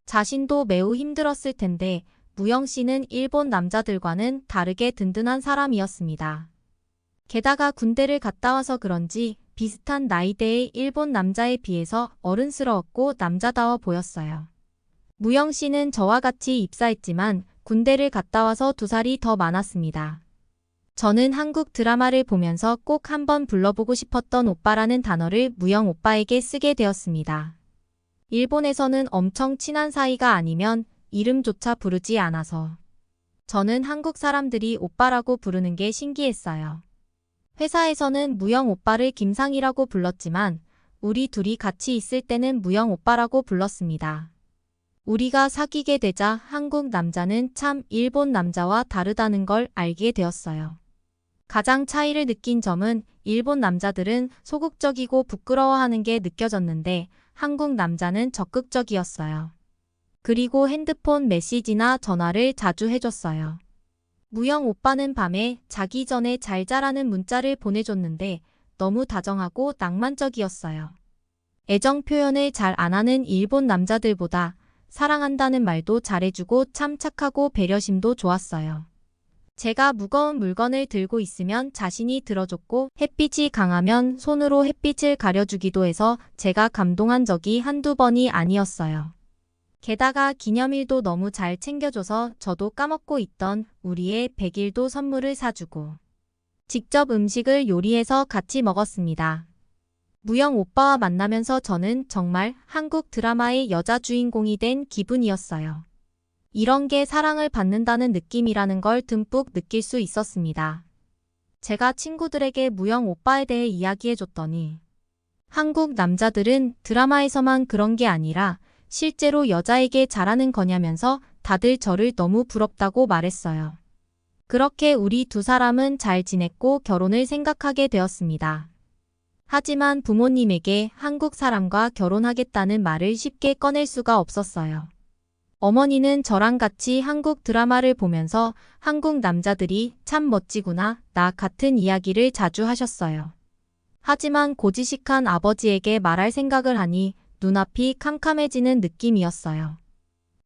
자신도 매우 힘들었을 텐데 무영 씨는 일본 남자들과는 다르게 든든한 사람이었습니다. 게다가 군대를 갔다 와서 그런지 비슷한 나이대의 일본 남자에 비해서 어른스러웠고 남자다워 보였어요. 무영 씨는 저와 같이 입사했지만 군대를 갔다 와서 2살이 더 많았습니다. 저는 한국 드라마를 보면서 꼭 한번 불러보고 싶었던 오빠라는 단어를 무영 오빠에게 쓰게 되었습니다. 일본에서는 엄청 친한 사이가 아니면 이름조차 부르지 않아서 저는 한국 사람들이 오빠라고 부르는 게 신기했어요. 회사에서는 무영 오빠를 김상이라고 불렀지만 우리 둘이 같이 있을 때는 무영 오빠라고 불렀습니다. 우리가 사귀게 되자 한국 남자는 참 일본 남자와 다르다는 걸 알게 되었어요. 가장 차이를 느낀 점은 일본 남자들은 소극적이고 부끄러워하는 게 느껴졌는데 한국 남자는 적극적이었어요. 그리고 핸드폰 메시지나 전화를 자주 해줬어요. 무영 오빠는 밤에 자기 전에 잘 자라는 문자를 보내줬는데 너무 다정하고 낭만적이었어요. 애정 표현을 잘 안 하는 일본 남자들보다 사랑한다는 말도 잘해주고 참 착하고 배려심도 좋았어요. 제가 무거운 물건을 들고 있으면 자신이 들어줬고 햇빛이 강하면 손으로 햇빛을 가려주기도 해서 제가 감동한 적이 한두 번이 아니었어요. 게다가 기념일도 너무 잘 챙겨줘서 저도 까먹고 있던 우리의 100일도 선물을 사주고 직접 음식을 요리해서 같이 먹었습니다. 무영 오빠와 만나면서 저는 정말 한국 드라마의 여자 주인공이 된 기분이었어요. 이런 게 사랑을 받는다는 느낌이라는 걸 듬뿍 느낄 수 있었습니다. 제가 친구들에게 무영 오빠에 대해 이야기해줬더니 한국 남자들은 드라마에서만 그런 게 아니라 실제로 여자에게 잘하는 거냐면서 다들 저를 너무 부럽다고 말했어요. 그렇게 우리 두 사람은 잘 지냈고 결혼을 생각하게 되었습니다. 하지만 부모님에게 한국 사람과 결혼하겠다는 말을 쉽게 꺼낼 수가 없었어요. 어머니는 저랑 같이 한국 드라마를 보면서 한국 남자들이 참 멋지구나, 나 같은 이야기를 자주 하셨어요. 하지만 고지식한 아버지에게 말할 생각을 하니 눈앞이 캄캄해지는 느낌이었어요.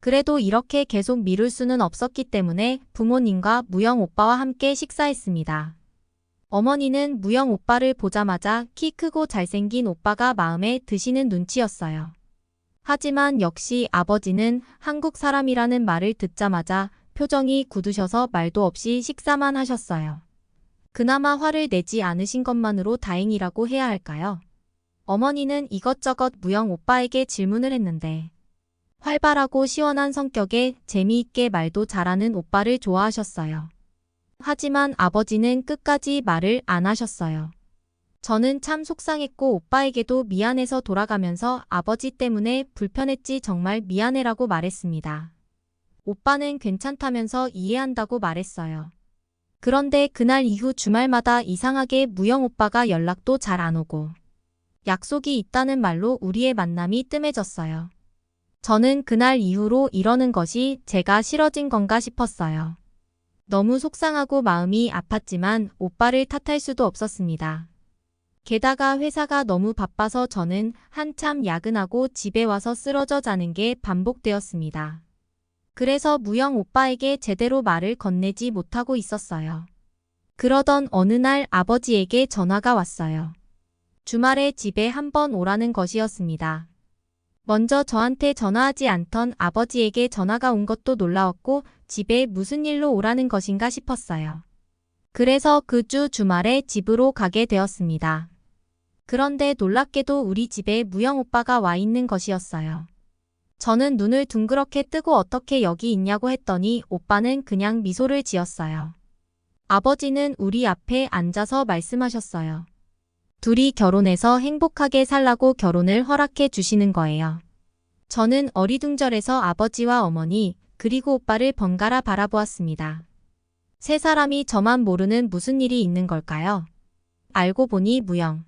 그래도 이렇게 계속 미룰 수는 없었기 때문에 부모님과 무영 오빠와 함께 식사했습니다. 어머니는 무영 오빠를 보자마자 키 크고 잘생긴 오빠가 마음에 드시는 눈치였어요. 하지만 역시 아버지는 한국 사람이라는 말을 듣자마자 표정이 굳으셔서 말도 없이 식사만 하셨어요. 그나마 화를 내지 않으신 것만으로 다행이라고 해야 할까요? 어머니는 이것저것 무영 오빠에게 질문을 했는데 활발하고 시원한 성격에 재미있게 말도 잘하는 오빠를 좋아하셨어요. 하지만 아버지는 끝까지 말을 안 하셨어요. 저는 참 속상했고 오빠에게도 미안해서 돌아가면서 아버지 때문에 불편했지 정말 미안해라고 말했습니다. 오빠는 괜찮다면서 이해한다고 말했어요. 그런데 그날 이후 주말마다 이상하게 무영 오빠가 연락도 잘 안 오고 약속이 있다는 말로 우리의 만남이 뜸해졌어요. 저는 그날 이후로 이러는 것이 제가 싫어진 건가 싶었어요. 너무 속상하고 마음이 아팠지만 오빠를 탓할 수도 없었습니다. 게다가 회사가 너무 바빠서 저는 한참 야근하고 집에 와서 쓰러져 자는 게 반복되었습니다. 그래서 무영 오빠에게 제대로 말을 건네지 못하고 있었어요. 그러던 어느 날 아버지에게 전화가 왔어요. 주말에 집에 한번 오라는 것이었습니다. 먼저 저한테 전화하지 않던 아버지에게 전화가 온 것도 놀라웠고 집에 무슨 일로 오라는 것인가 싶었어요. 그래서 그 주 주말에 집으로 가게 되었습니다. 그런데 놀랍게도 우리 집에 무영 오빠가 와 있는 것이었어요. 저는 눈을 둥그렇게 뜨고 어떻게 여기 있냐고 했더니 오빠는 그냥 미소를 지었어요. 아버지는 우리 앞에 앉아서 말씀하셨어요. 둘이 결혼해서 행복하게 살라고 결혼을 허락해 주시는 거예요. 저는 어리둥절해서 아버지와 어머니 그리고 오빠를 번갈아 바라보았습니다. 세 사람이 저만 모르는 무슨 일이 있는 걸까요? 알고 보니 무영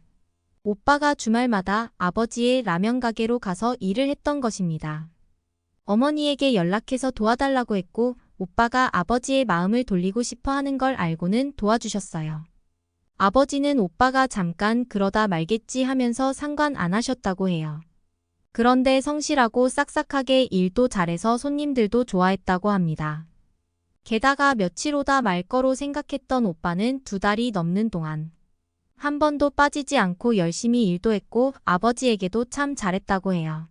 오빠가 주말마다 아버지의 라면 가게로 가서 일을 했던 것입니다. 어머니에게 연락해서 도와달라고 했고 오빠가 아버지의 마음을 돌리고 싶어 하는 걸 알고는 도와주셨어요. 아버지는 오빠가 잠깐 그러다 말겠지 하면서 상관 안 하셨다고 해요. 그런데 성실하고 싹싹하게 일도 잘해서 손님들도 좋아했다고 합니다. 게다가 며칠 오다 말 거로 생각했던 오빠는 2달이 넘는 동안 한 번도 빠지지 않고 열심히 일도 했고 아버지에게도 참 잘했다고 해요.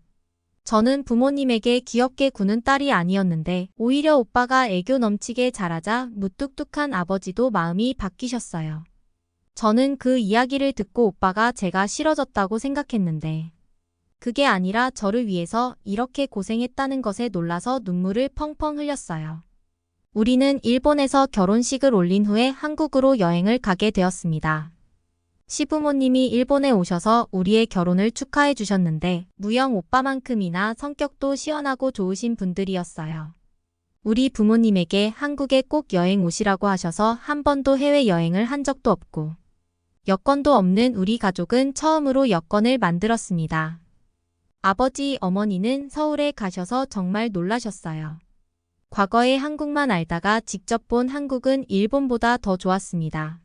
저는 부모님에게 귀엽게 구는 딸이 아니었는데 오히려 오빠가 애교 넘치게 잘하자 무뚝뚝한 아버지도 마음이 바뀌셨어요. 저는 그 이야기를 듣고 오빠가 제가 싫어졌다고 생각했는데 그게 아니라 저를 위해서 이렇게 고생했다는 것에 놀라서 눈물을 펑펑 흘렸어요. 우리는 일본에서 결혼식을 올린 후에 한국으로 여행을 가게 되었습니다. 시부모님이 일본에 오셔서 우리의 결혼을 축하해 주셨는데 무영 오빠만큼이나 성격도 시원하고 좋으신 분들이었어요. 우리 부모님에게 한국에 꼭 여행 오시라고 하셔서 한 번도 해외여행을 한 적도 없고 여권도 없는 우리 가족은 처음으로 여권을 만들었습니다. 아버지, 어머니는 서울에 가셔서 정말 놀라셨어요. 과거에 한국만 알다가 직접 본 한국은 일본보다 더 좋았습니다.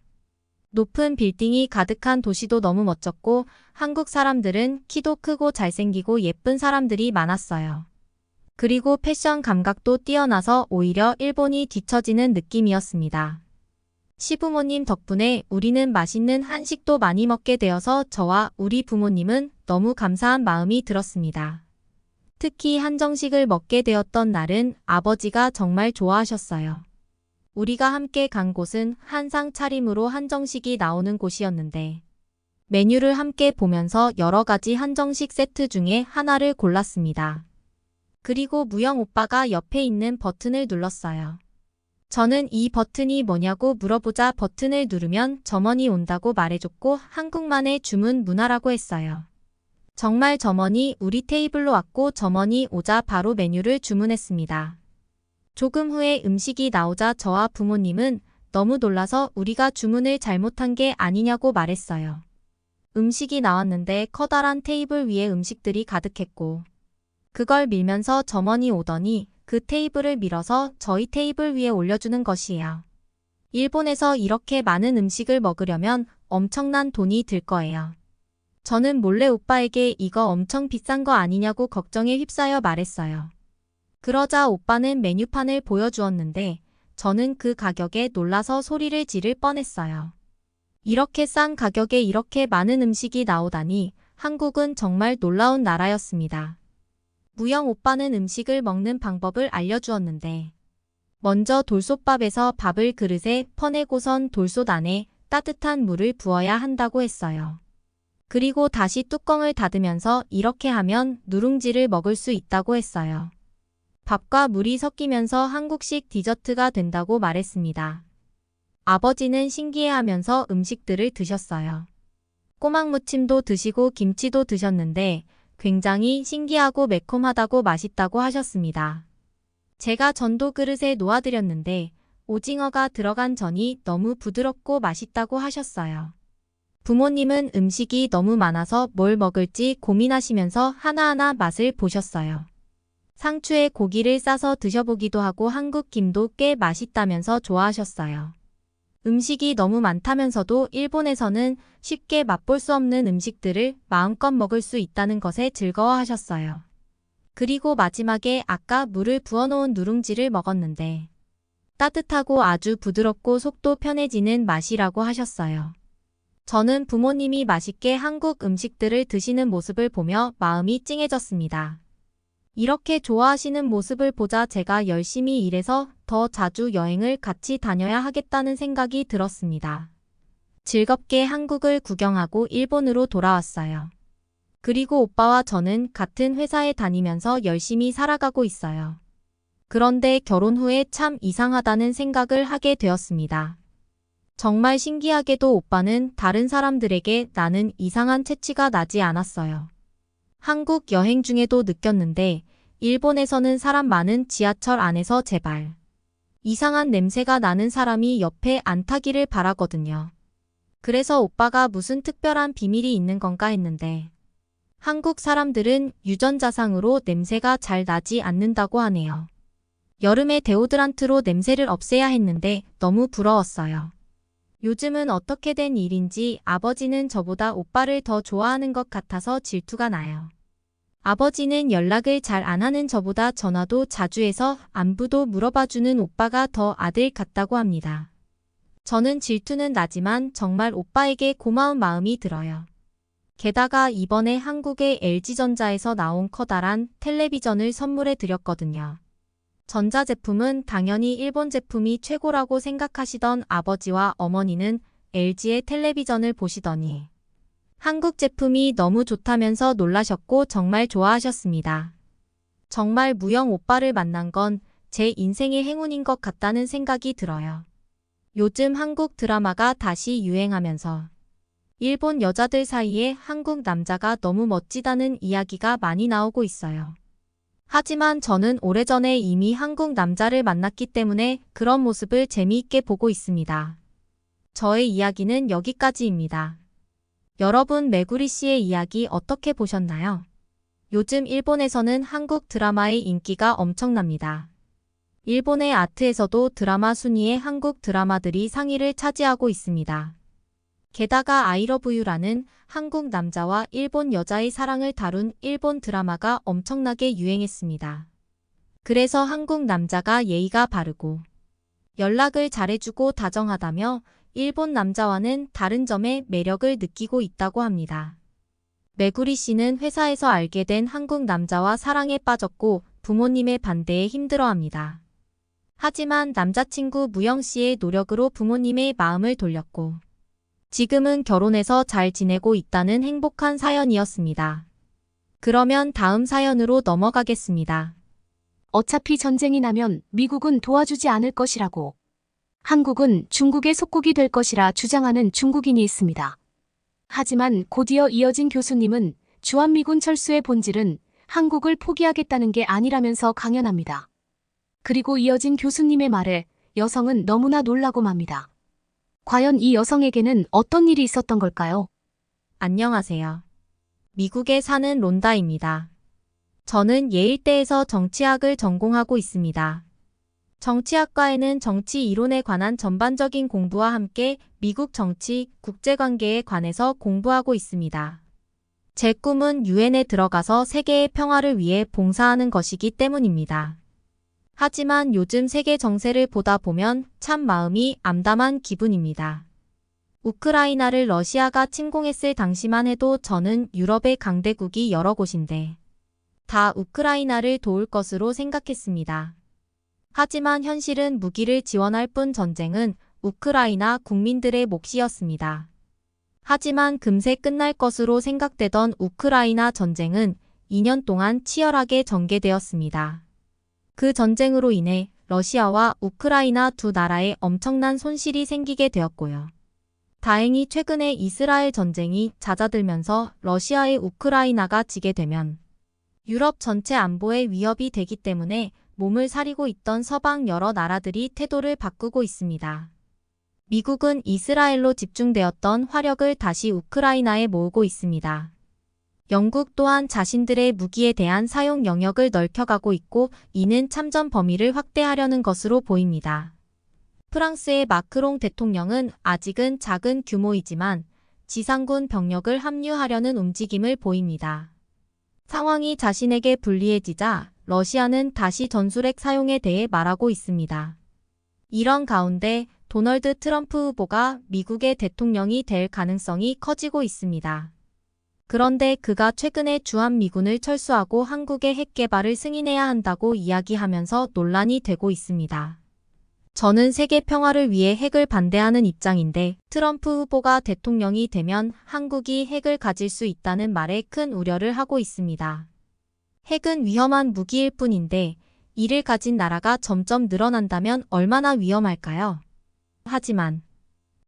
높은 빌딩이 가득한 도시도 너무 멋졌고 한국 사람들은 키도 크고 잘생기고 예쁜 사람들이 많았어요. 그리고 패션 감각도 뛰어나서 오히려 일본이 뒤처지는 느낌이었습니다. 시부모님 덕분에 우리는 맛있는 한식도 많이 먹게 되어서 저와 우리 부모님은 너무 감사한 마음이 들었습니다. 특히 한정식을 먹게 되었던 날은 아버지가 정말 좋아하셨어요. 우리가 함께 간 곳은 한상 차림으로 한정식이 나오는 곳이었는데 메뉴를 함께 보면서 여러 가지 한정식 세트 중에 하나를 골랐습니다. 그리고 무영 오빠가 옆에 있는 버튼을 눌렀어요. 저는 이 버튼이 뭐냐고 물어보자 버튼을 누르면 점원이 온다고 말해줬고 한국만의 주문 문화라고 했어요. 정말 점원이 우리 테이블로 왔고 점원이 오자 바로 메뉴를 주문했습니다. 조금 후에 음식이 나오자 저와 부모님은 너무 놀라서 우리가 주문을 잘못한 게 아니냐고 말했어요. 음식이 나왔는데 커다란 테이블 위에 음식들이 가득했고 그걸 밀면서 점원이 오더니 그 테이블을 밀어서 저희 테이블 위에 올려주는 것이에요. 일본에서 이렇게 많은 음식을 먹으려면 엄청난 돈이 들 거예요. 저는 몰래 오빠에게 이거 엄청 비싼 거 아니냐고 걱정에 휩싸여 말했어요. 그러자 오빠는 메뉴판을 보여주었는데 저는 그 가격에 놀라서 소리를 지를 뻔했어요. 이렇게 싼 가격에 이렇게 많은 음식이 나오다니 한국은 정말 놀라운 나라였습니다. 무영 오빠는 음식을 먹는 방법을 알려주었는데 먼저 돌솥밥에서 밥을 그릇에 퍼내고선 돌솥 안에 따뜻한 물을 부어야 한다고 했어요. 그리고 다시 뚜껑을 닫으면서 이렇게 하면 누룽지를 먹을 수 있다고 했어요. 밥과 물이 섞이면서 한국식 디저트가 된다고 말했습니다. 아버지는 신기해하면서 음식들을 드셨어요. 꼬막 무침도 드시고 김치도 드셨는데 굉장히 신기하고 매콤하다고 맛있다고 하셨습니다. 제가 전도 그릇에 놓아드렸는데 오징어가 들어간 전이 너무 부드럽고 맛있다고 하셨어요. 부모님은 음식이 너무 많아서 뭘 먹을지 고민하시면서 하나하나 맛을 보셨어요. 상추에 고기를 싸서 드셔보기도 하고 한국 김도 꽤 맛있다면서 좋아하셨어요. 음식이 너무 많다면서도 일본에서는 쉽게 맛볼 수 없는 음식들을 마음껏 먹을 수 있다는 것에 즐거워하셨어요. 그리고 마지막에 아까 물을 부어놓은 누룽지를 먹었는데 따뜻하고 아주 부드럽고 속도 편해지는 맛이라고 하셨어요. 저는 부모님이 맛있게 한국 음식들을 드시는 모습을 보며 마음이 찡해졌습니다. 이렇게 좋아하시는 모습을 보자 제가 열심히 일해서 더 자주 여행을 같이 다녀야 하겠다는 생각이 들었습니다. 즐겁게 한국을 구경하고 일본으로 돌아왔어요. 그리고 오빠와 저는 같은 회사에 다니면서 열심히 살아가고 있어요. 그런데 결혼 후에 참 이상하다는 생각을 하게 되었습니다. 정말 신기하게도 오빠는 다른 사람들에게 나는 이상한 채취가 나지 않았어요. 한국 여행 중에도 느꼈는데 일본에서는 사람 많은 지하철 안에서 제발 이상한 냄새가 나는 사람이 옆에 안 타기를 바라거든요. 그래서 오빠가 무슨 특별한 비밀이 있는 건가 했는데 한국 사람들은 유전자상으로 냄새가 잘 나지 않는다고 하네요. 여름에 데오드란트로 냄새를 없애야 했는데 너무 부러웠어요. 요즘은 어떻게 된 일인지 아버지는 저보다 오빠를 더 좋아하는 것 같아서 질투가 나요. 아버지는 연락을 잘 안 하는 저보다 전화도 자주 해서 안부도 물어봐주는 오빠가 더 아들 같다고 합니다. 저는 질투는 나지만 정말 오빠에게 고마운 마음이 들어요. 게다가 이번에 한국의 LG전자에서 나온 커다란 텔레비전을 선물해 드렸거든요. 전자제품은 당연히 일본 제품이 최고라고 생각하시던 아버지와 어머니는 LG의 텔레비전을 보시더니 한국 제품이 너무 좋다면서 놀라셨고 정말 좋아하셨습니다. 정말 무영 오빠를 만난 건 제 인생의 행운인 것 같다는 생각이 들어요. 요즘 한국 드라마가 다시 유행하면서 일본 여자들 사이에 한국 남자가 너무 멋지다는 이야기가 많이 나오고 있어요. 하지만 저는 오래전에 이미 한국 남자를 만났기 때문에 그런 모습을 재미있게 보고 있습니다. 저의 이야기는 여기까지입니다. 여러분 메구리 씨의 이야기 어떻게 보셨나요? 요즘 일본에서는 한국 드라마의 인기가 엄청납니다. 일본의 아트에서도 드라마 순위에 한국 드라마들이 상위를 차지하고 있습니다. 게다가 아이러브유라는 한국 남자와 일본 여자의 사랑을 다룬 일본 드라마가 엄청나게 유행했습니다. 그래서 한국 남자가 예의가 바르고 연락을 잘해주고 다정하다며 일본 남자와는 다른 점에 매력을 느끼고 있다고 합니다. 메구리 씨는 회사에서 알게 된 한국 남자와 사랑에 빠졌고 부모님의 반대에 힘들어합니다. 하지만 남자친구 무영 씨의 노력으로 부모님의 마음을 돌렸고 지금은 결혼해서 잘 지내고 있다는 행복한 사연이었습니다. 그러면 다음 사연으로 넘어가겠습니다. 어차피 전쟁이 나면 미국은 도와주지 않을 것이라고 한국은 중국의 속국이 될 것이라 주장하는 중국인이 있습니다. 하지만 곧이어 이어진 교수님은 주한미군 철수의 본질은 한국을 포기하겠다는 게 아니라면서 강연합니다. 그리고 이어진 교수님의 말에 여성은 너무나 놀라고 맙니다. 과연 이 여성에게는 어떤 일이 있었던 걸까요? 안녕하세요. 미국에 사는 론다입니다. 저는 예일대에서 정치학을 전공하고 있습니다. 정치학과에는 정치 이론에 관한 전반적인 공부와 함께 미국 정치, 국제관계에 관해서 공부하고 있습니다. 제 꿈은 유엔에 들어가서 세계의 평화를 위해 봉사하는 것이기 때문입니다. 하지만 요즘 세계 정세를 보다 보면 참 마음이 암담한 기분입니다. 우크라이나를 러시아가 침공했을 당시만 해도 저는 유럽의 강대국이 여러 곳인데 다 우크라이나를 도울 것으로 생각했습니다. 하지만 현실은 무기를 지원할 뿐 전쟁은 우크라이나 국민들의 몫이었습니다. 하지만 금세 끝날 것으로 생각되던 우크라이나 전쟁은 2년 동안 치열하게 전개되었습니다. 그 전쟁으로 인해 러시아와 우크라이나 두 나라에 엄청난 손실이 생기게 되었고요. 다행히 최근에 이스라엘 전쟁이 잦아들면서 러시아의 우크라이나가 지게 되면 유럽 전체 안보에 위협이 되기 때문에 몸을 사리고 있던 서방 여러 나라들이 태도를 바꾸고 있습니다. 미국은 이스라엘로 집중되었던 화력을 다시 우크라이나에 모으고 있습니다. 영국 또한 자신들의 무기에 대한 사용 영역을 넓혀가고 있고 이는 참전 범위를 확대하려는 것으로 보입니다. 프랑스의 마크롱 대통령은 아직은 작은 규모이지만 지상군 병력을 합류하려는 움직임을 보입니다. 상황이 자신에게 불리해지자 러시아는 다시 전술핵 사용에 대해 말하고 있습니다. 이런 가운데 도널드 트럼프 후보가 미국의 대통령이 될 가능성이 커지고 있습니다. 그런데 그가 최근에 주한미군을 철수하고 한국의 핵 개발을 승인해야 한다고 이야기하면서 논란이 되고 있습니다. 저는 세계 평화를 위해 핵을 반대하는 입장인데 트럼프 후보가 대통령이 되면 한국이 핵을 가질 수 있다는 말에 큰 우려를 하고 있습니다. 핵은 위험한 무기일 뿐인데 이를 가진 나라가 점점 늘어난다면 얼마나 위험할까요? 하지만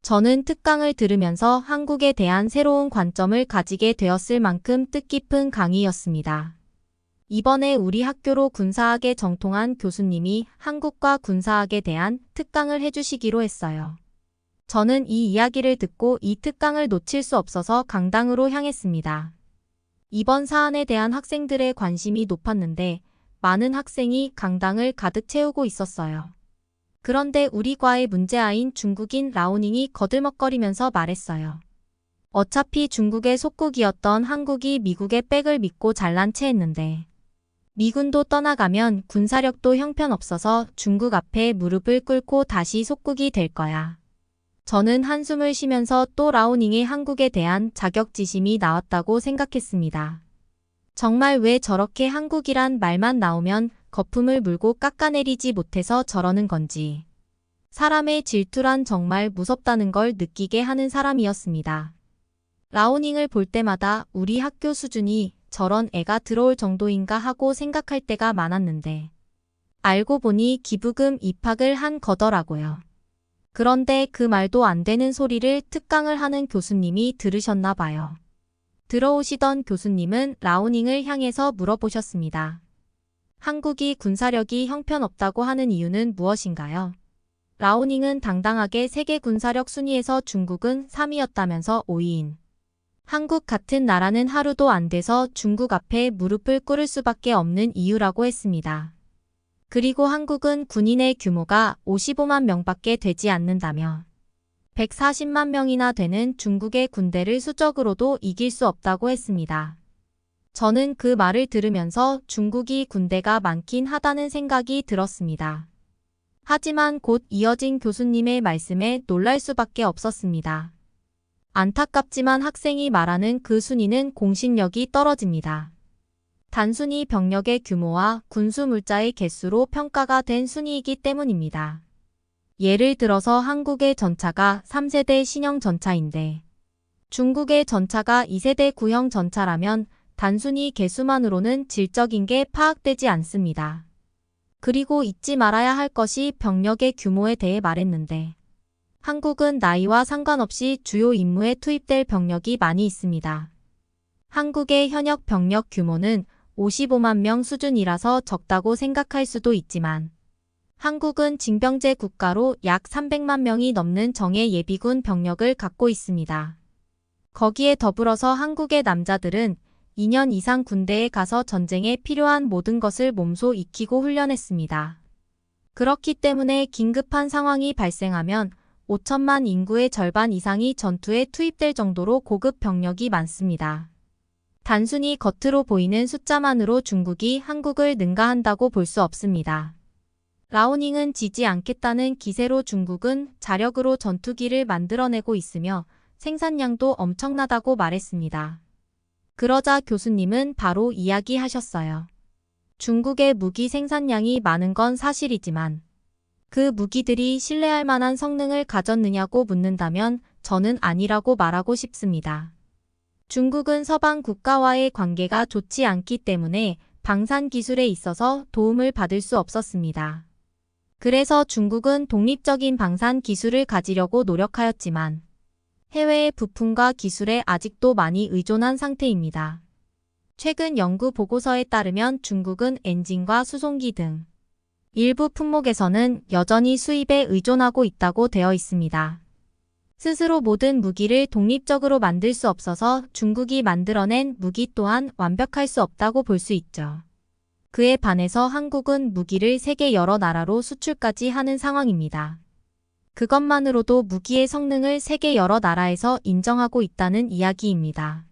저는 특강을 들으면서 한국에 대한 새로운 관점을 가지게 되었을 만큼 뜻깊은 강의였습니다. 이번에 우리 학교로 군사학에 정통한 교수님이 한국과 군사학에 대한 특강을 해주시기로 했어요. 저는 이 이야기를 듣고 이 특강을 놓칠 수 없어서 강당으로 향했습니다. 이번 사안에 대한 학생들의 관심이 높았는데 많은 학생이 강당을 가득 채우고 있었어요. 그런데 우리 과의 문제아인 중국인 라오닝이 거들먹거리면서 말했어요. 어차피 중국의 속국이었던 한국이 미국의 백을 믿고 잘난 체 했는데 미군도 떠나가면 군사력도 형편없어서 중국 앞에 무릎을 꿇고 다시 속국이 될 거야. 저는 한숨을 쉬면서 또 라오닝의 한국에 대한 자격지심이 나왔다고 생각했습니다. 정말 왜 저렇게 한국이란 말만 나오면 거품을 물고 깎아내리지 못해서 저러는 건지. 사람의 질투란 정말 무섭다는 걸 느끼게 하는 사람이었습니다. 라오닝을 볼 때마다 우리 학교 수준이 저런 애가 들어올 정도인가 하고 생각할 때가 많았는데 알고 보니 기부금 입학을 한 거더라고요. 그런데 그 말도 안 되는 소리를 특강을 하는 교수님이 들으셨나 봐요. 들어오시던 교수님은 라오닝을 향해서 물어보셨습니다. 한국이 군사력이 형편없다고 하는 이유는 무엇인가요? 라오닝은 당당하게 세계 군사력 순위에서 중국은 3위였다면서 5위인 한국 같은 나라는 하루도 안 돼서 중국 앞에 무릎을 꿇을 수밖에 없는 이유라고 했습니다. 그리고 한국은 군인의 규모가 55만 명밖에 되지 않는다며 140만 명이나 되는 중국의 군대를 수적으로도 이길 수 없다고 했습니다. 저는 그 말을 들으면서 중국이 군대가 많긴 하다는 생각이 들었습니다. 하지만 곧 이어진 교수님의 말씀에 놀랄 수밖에 없었습니다. 안타깝지만 학생이 말하는 그 순위는 공신력이 떨어집니다. 단순히 병력의 규모와 군수 물자의 개수로 평가가 된 순위이기 때문입니다. 예를 들어서 한국의 전차가 3세대 신형 전차인데 중국의 전차가 2세대 구형 전차라면 단순히 개수만으로는 질적인 게 파악되지 않습니다. 그리고 잊지 말아야 할 것이 병력의 규모에 대해 말했는데 한국은 나이와 상관없이 주요 임무에 투입될 병력이 많이 있습니다. 한국의 현역 병력 규모는 55만 명 수준이라서 적다고 생각할 수도 있지만 한국은 징병제 국가로 약 300만 명이 넘는 정예 예비군 병력을 갖고 있습니다. 거기에 더불어서 한국의 남자들은 2년 이상 군대에 가서 전쟁에 필요한 모든 것을 몸소 익히고 훈련했습니다. 그렇기 때문에 긴급한 상황이 발생하면 5천만 인구의 절반 이상이 전투에 투입될 정도로 고급 병력이 많습니다. 단순히 겉으로 보이는 숫자만으로 중국이 한국을 능가한다고 볼 수 없습니다. 라오닝은 지지 않겠다는 기세로 중국은 자력으로 전투기를 만들어내고 있으며 생산량도 엄청나다고 말했습니다. 그러자 교수님은 바로 이야기하셨어요. 중국의 무기 생산량이 많은 건 사실이지만 그 무기들이 신뢰할 만한 성능을 가졌느냐고 묻는다면 저는 아니라고 말하고 싶습니다. 중국은 서방 국가와의 관계가 좋지 않기 때문에 방산 기술에 있어서 도움을 받을 수 없었습니다. 그래서 중국은 독립적인 방산 기술을 가지려고 노력하였지만 해외의 부품과 기술에 아직도 많이 의존한 상태입니다. 최근 연구 보고서에 따르면 중국은 엔진과 수송기 등 일부 품목에서는 여전히 수입에 의존하고 있다고 되어 있습니다. 스스로 모든 무기를 독립적으로 만들 수 없어서 중국이 만들어낸 무기 또한 완벽할 수 없다고 볼 수 있죠. 그에 반해서 한국은 무기를 세계 여러 나라로 수출까지 하는 상황입니다. 그것만으로도 무기의 성능을 세계 여러 나라에서 인정하고 있다는 이야기입니다.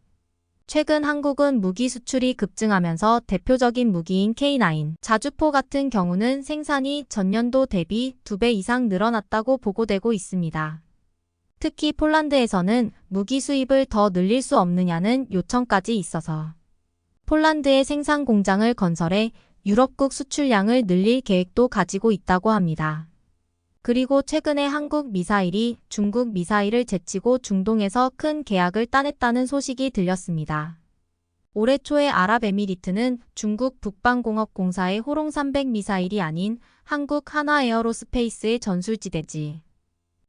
최근 한국은 무기 수출이 급증하면서 대표적인 무기인 K9, 자주포 같은 경우는 생산이 전년도 대비 2배 이상 늘어났다고 보고되고 있습니다. 특히 폴란드에서는 무기 수입을 더 늘릴 수 없느냐는 요청까지 있어서 폴란드에 생산 공장을 건설해 유럽국 수출량을 늘릴 계획도 가지고 있다고 합니다. 그리고 최근에 한국 미사일이 중국 미사일을 제치고 중동에서 큰 계약을 따냈다는 소식이 들렸습니다. 올해 초에 아랍에미리트는 중국 북방공업공사의 호롱 300 미사일이 아닌 한국 한화에어로스페이스의 전술지대지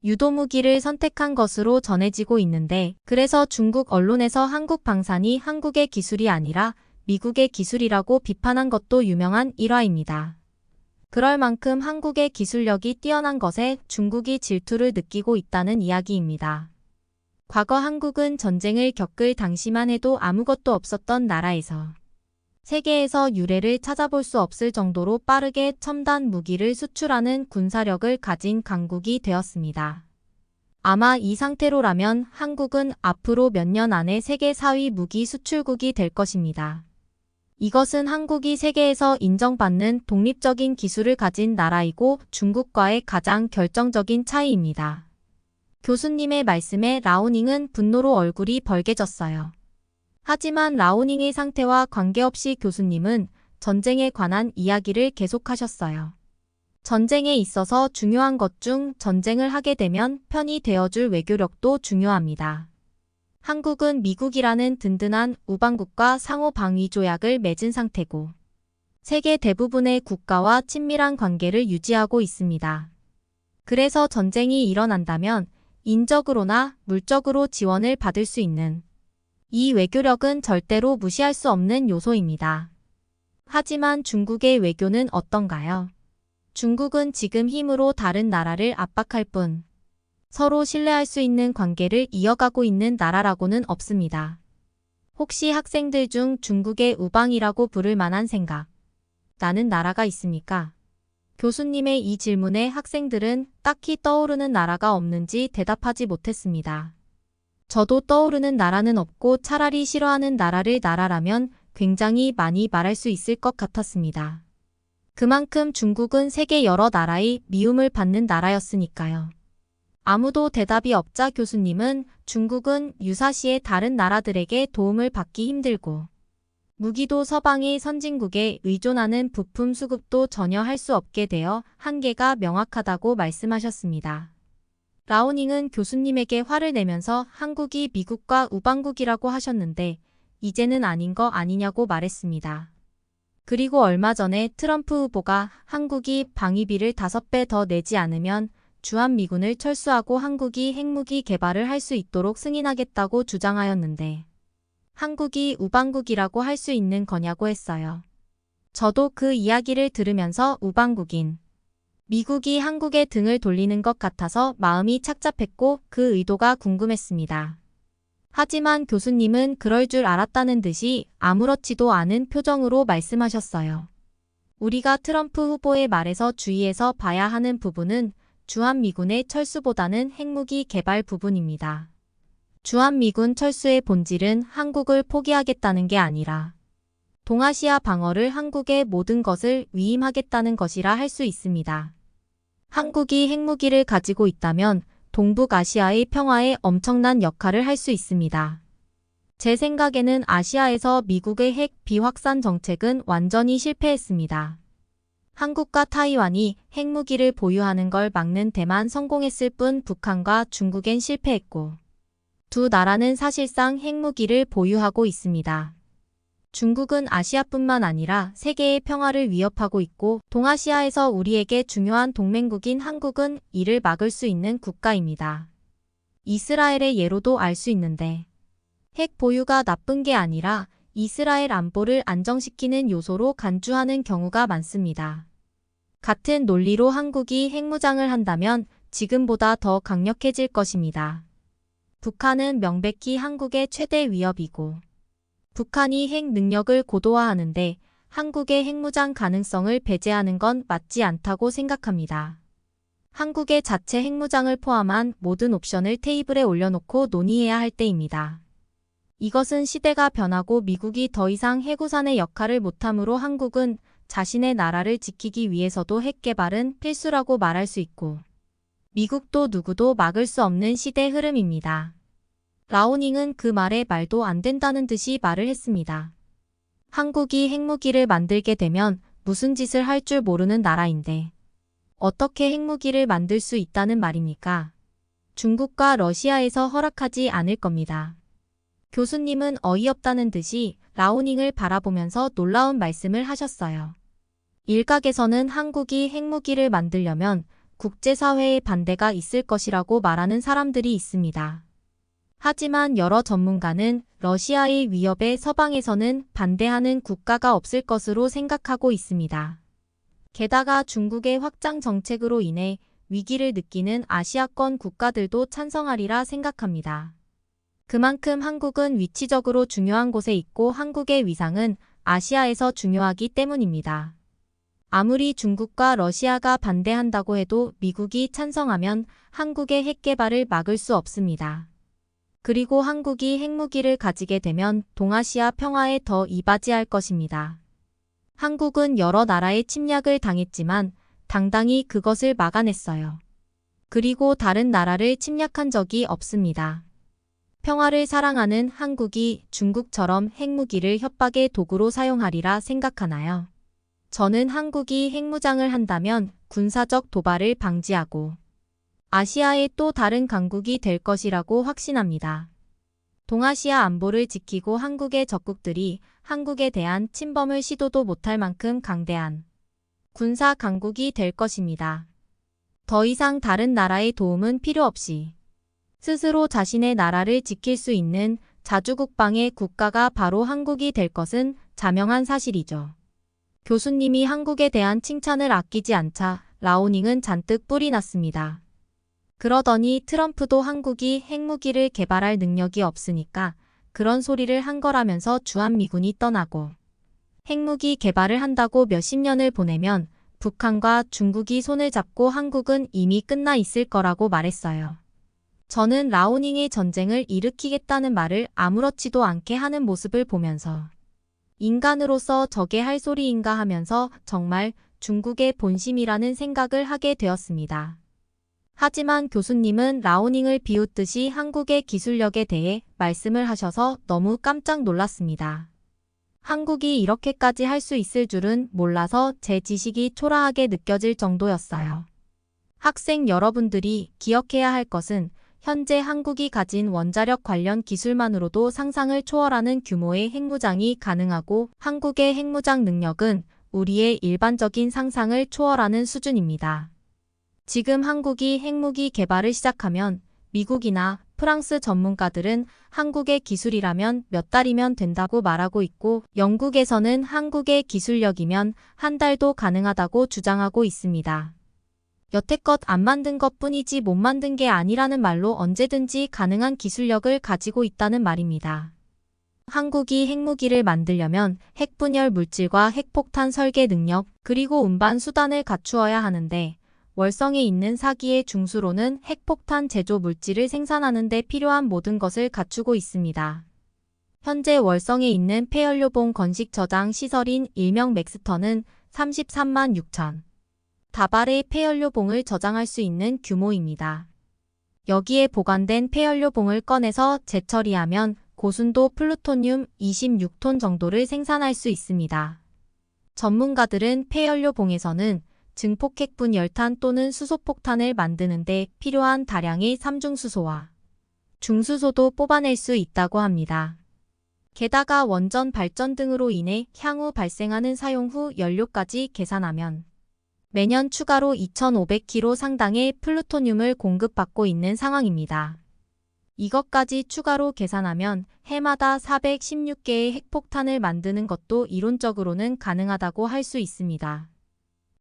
유도무기를 선택한 것으로 전해지고 있는데 그래서 중국 언론에서 한국 방산이 한국의 기술이 아니라 미국의 기술이라고 비판한 것도 유명한 일화입니다. 그럴 만큼 한국의 기술력이 뛰어난 것에 중국이 질투를 느끼고 있다는 이야기입니다. 과거 한국은 전쟁을 겪을 당시만 해도 아무것도 없었던 나라에서 세계에서 유례를 찾아볼 수 없을 정도로 빠르게 첨단 무기를 수출하는 군사력을 가진 강국이 되었습니다. 아마 이 상태로라면 한국은 앞으로 몇 년 안에 세계 4위 무기 수출국이 될 것입니다. 이것은 한국이 세계에서 인정받는 독립적인 기술을 가진 나라이고 중국과의 가장 결정적인 차이입니다. 교수님의 말씀에 라오닝은 분노로 얼굴이 벌개졌어요. 하지만 라오닝의 상태와 관계없이 교수님은 전쟁에 관한 이야기를 계속하셨어요. 전쟁에 있어서 중요한 것 중 전쟁을 하게 되면 편이 되어줄 외교력도 중요합니다. 한국은 미국이라는 든든한 우방국과 상호 방위 조약을 맺은 상태고 세계 대부분의 국가와 친밀한 관계를 유지하고 있습니다. 그래서 전쟁이 일어난다면 인적으로나 물적으로 지원을 받을 수 있는 이 외교력은 절대로 무시할 수 없는 요소입니다. 하지만 중국의 외교는 어떤가요? 중국은 지금 힘으로 다른 나라를 압박할 뿐 서로 신뢰할 수 있는 관계를 이어가고 있는 나라라고는 없습니다. 혹시 학생들 중 중국의 우방이라고 부를 만한 생각, 나는 나라가 있습니까? 교수님의 이 질문에 학생들은 딱히 떠오르는 나라가 없는지 대답하지 못했습니다. 저도 떠오르는 나라는 없고 차라리 싫어하는 나라를 나라라면 굉장히 많이 말할 수 있을 것 같았습니다. 그만큼 중국은 세계 여러 나라의 미움을 받는 나라였으니까요. 아무도 대답이 없자 교수님은 중국은 유사시에 다른 나라들에게 도움을 받기 힘들고 무기도 서방의 선진국에 의존하는 부품 수급도 전혀 할 수 없게 되어 한계가 명확하다고 말씀하셨습니다. 라오닝은 교수님에게 화를 내면서 한국이 미국과 우방국이라고 하셨는데 이제는 아닌 거 아니냐고 말했습니다. 그리고 얼마 전에 트럼프 후보가 한국이 방위비를 5배 더 내지 않으면 주한미군을 철수하고 한국이 핵무기 개발을 할 수 있도록 승인하겠다고 주장하였는데 한국이 우방국이라고 할 수 있는 거냐고 했어요. 저도 그 이야기를 들으면서 우방국인 미국이 한국에 등을 돌리는 것 같아서 마음이 착잡했고 그 의도가 궁금했습니다. 하지만 교수님은 그럴 줄 알았다는 듯이 아무렇지도 않은 표정으로 말씀하셨어요. 우리가 트럼프 후보의 말에서 주의해서 봐야 하는 부분은 주한미군의 철수보다는 핵무기 개발 부분입니다. 주한미군 철수의 본질은 한국을 포기하겠다는 게 아니라 동아시아 방어를 한국의 모든 것을 위임하겠다는 것이라 할 수 있습니다. 한국이 핵무기를 가지고 있다면 동북아시아의 평화에 엄청난 역할을 할 수 있습니다. 제 생각에는 아시아에서 미국의 핵 비확산 정책은 완전히 실패했습니다. 한국과 타이완이 핵무기를 보유하는 걸 막는 데만 성공했을 뿐 북한과 중국엔 실패했고 두 나라는 사실상 핵무기를 보유하고 있습니다. 중국은 아시아뿐만 아니라 세계의 평화를 위협하고 있고 동아시아에서 우리에게 중요한 동맹국인 한국은 이를 막을 수 있는 국가입니다. 이스라엘의 예로도 알 수 있는데 핵 보유가 나쁜 게 아니라 이스라엘 안보를 안정시키는 요소로 간주하는 경우가 많습니다. 같은 논리로 한국이 핵무장을 한다면 지금보다 더 강력해질 것입니다. 북한은 명백히 한국의 최대 위협이고 북한이 핵 능력을 고도화하는데 한국의 핵무장 가능성을 배제하는 건 맞지 않다고 생각합니다. 한국의 자체 핵무장을 포함한 모든 옵션을 테이블에 올려놓고 논의해야 할 때입니다. 이것은 시대가 변하고 미국이 더 이상 핵우산의 역할을 못하므로 한국은 자신의 나라를 지키기 위해서도 핵 개발은 필수라고 말할 수 있고 미국도 누구도 막을 수 없는 시대 흐름입니다. 라오닝은 그 말에 말도 안 된다는 듯이 말을 했습니다. 한국이 핵무기를 만들게 되면 무슨 짓을 할 줄 모르는 나라인데 어떻게 핵무기를 만들 수 있다는 말입니까? 중국과 러시아에서 허락하지 않을 겁니다. 교수님은 어이없다는 듯이 라오닝을 바라보면서 놀라운 말씀을 하셨어요. 일각에서는 한국이 핵무기를 만들려면 국제사회의 반대가 있을 것이라고 말하는 사람들이 있습니다. 하지만 여러 전문가는 러시아의 위협에 서방에서는 반대하는 국가가 없을 것으로 생각하고 있습니다. 게다가 중국의 확장 정책으로 인해 위기를 느끼는 아시아권 국가들도 찬성하리라 생각합니다. 그만큼 한국은 위치적으로 중요한 곳에 있고 한국의 위상은 아시아에서 중요하기 때문입니다. 아무리 중국과 러시아가 반대한다고 해도 미국이 찬성하면 한국의 핵 개발을 막을 수 없습니다. 그리고 한국이 핵무기를 가지게 되면 동아시아 평화에 더 이바지할 것입니다. 한국은 여러 나라의 침략을 당했지만 당당히 그것을 막아냈어요. 그리고 다른 나라를 침략한 적이 없습니다. 평화를 사랑하는 한국이 중국처럼 핵무기를 협박의 도구로 사용하리라 생각하나요? 저는 한국이 핵무장을 한다면 군사적 도발을 방지하고 아시아의 또 다른 강국이 될 것이라고 확신합니다. 동아시아 안보를 지키고 한국의 적국들이 한국에 대한 침범을 시도도 못할 만큼 강대한 군사 강국이 될 것입니다. 더 이상 다른 나라의 도움은 필요 없이 스스로 자신의 나라를 지킬 수 있는 자주국방의 국가가 바로 한국이 될 것은 자명한 사실이죠. 교수님이 한국에 대한 칭찬을 아끼지 않자 라오닝은 잔뜩 뿔이 났습니다. 그러더니 트럼프도 한국이 핵무기를 개발할 능력이 없으니까 그런 소리를 한 거라면서 주한미군이 떠나고 핵무기 개발을 한다고 몇십 년을 보내면 북한과 중국이 손을 잡고 한국은 이미 끝나 있을 거라고 말했어요. 저는 라오닝의 전쟁을 일으키겠다는 말을 아무렇지도 않게 하는 모습을 보면서 인간으로서 저게 할 소리인가 하면서 정말 중국의 본심이라는 생각을 하게 되었습니다. 하지만 교수님은 라오닝을 비웃듯이 한국의 기술력에 대해 말씀을 하셔서 너무 깜짝 놀랐습니다. 한국이 이렇게까지 할 수 있을 줄은 몰라서 제 지식이 초라하게 느껴질 정도였어요. 학생 여러분들이 기억해야 할 것은 현재 한국이 가진 원자력 관련 기술만으로도 상상을 초월하는 규모의 핵무장이 가능하고 한국의 핵무장 능력은 우리의 일반적인 상상을 초월하는 수준입니다. 지금 한국이 핵무기 개발을 시작하면 미국이나 프랑스 전문가들은 한국의 기술이라면 몇 달이면 된다고 말하고 있고 영국에서는 한국의 기술력이면 한 달도 가능하다고 주장하고 있습니다. 여태껏 안 만든 것뿐이지 못 만든 게 아니라는 말로 언제든지 가능한 기술력을 가지고 있다는 말입니다. 한국이 핵무기를 만들려면 핵분열 물질과 핵폭탄 설계 능력, 그리고 운반 수단을 갖추어야 하는데 월성에 있는 사기의 중수로는 핵폭탄 제조 물질을 생산하는 데 필요한 모든 것을 갖추고 있습니다. 현재 월성에 있는 폐연료봉 건식 저장 시설인 일명 맥스터는 33만 6천 다발의 폐연료봉을 저장할 수 있는 규모입니다. 여기에 보관된 폐연료봉을 꺼내서 재처리하면 고순도 플루토늄 26톤 정도를 생산할 수 있습니다. 전문가들은 폐연료봉에서는 증폭핵분 열탄 또는 수소폭탄을 만드는 데 필요한 다량의 삼중수소와 중수소도 뽑아낼 수 있다고 합니다. 게다가 원전 발전 등으로 인해 향후 발생하는 사용 후 연료까지 계산하면 매년 추가로 2,500kg 상당의 플루토늄을 공급받고 있는 상황입니다. 이것까지 추가로 계산하면 해마다 416개의 핵폭탄을 만드는 것도 이론적으로는 가능하다고 할 수 있습니다.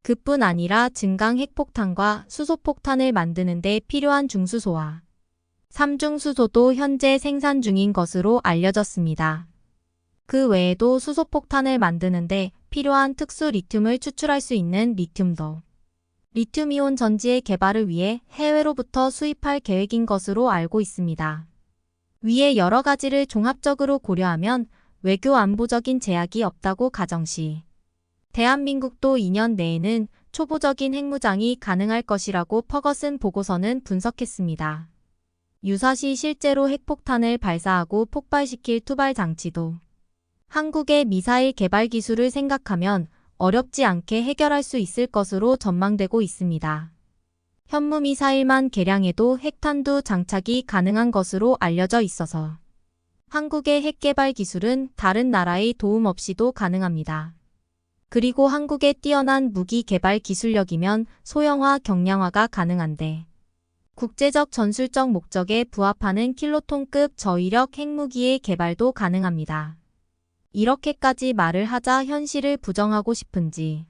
그뿐 아니라 증강 핵폭탄과 수소폭탄을 만드는 데 필요한 중수소와 삼중수소도 현재 생산 중인 것으로 알려졌습니다. 그 외에도 수소폭탄을 만드는데 필요한 특수 리튬을 추출할 수 있는 리튬도 리튬이온 전지의 개발을 위해 해외로부터 수입할 계획인 것으로 알고 있습니다. 위의 여러 가지를 종합적으로 고려하면 외교 안보적인 제약이 없다고 가정시 대한민국도 2년 내에는 초보적인 핵무장이 가능할 것이라고 퍼거슨 보고서는 분석했습니다. 유사시 실제로 핵폭탄을 발사하고 폭발시킬 투발 장치도 한국의 미사일 개발 기술을 생각하면 어렵지 않게 해결할 수 있을 것으로 전망되고 있습니다. 현무미사일만 개량해도 핵탄두 장착이 가능한 것으로 알려져 있어서 한국의 핵개발 기술은 다른 나라의 도움 없이도 가능합니다. 그리고 한국의 뛰어난 무기 개발 기술력이면 소형화 경량화가 가능한데 국제적 전술적 목적에 부합하는 킬로톤급 저위력 핵무기의 개발도 가능합니다. 이렇게까지 말을 하자 현실을 부정하고 싶은지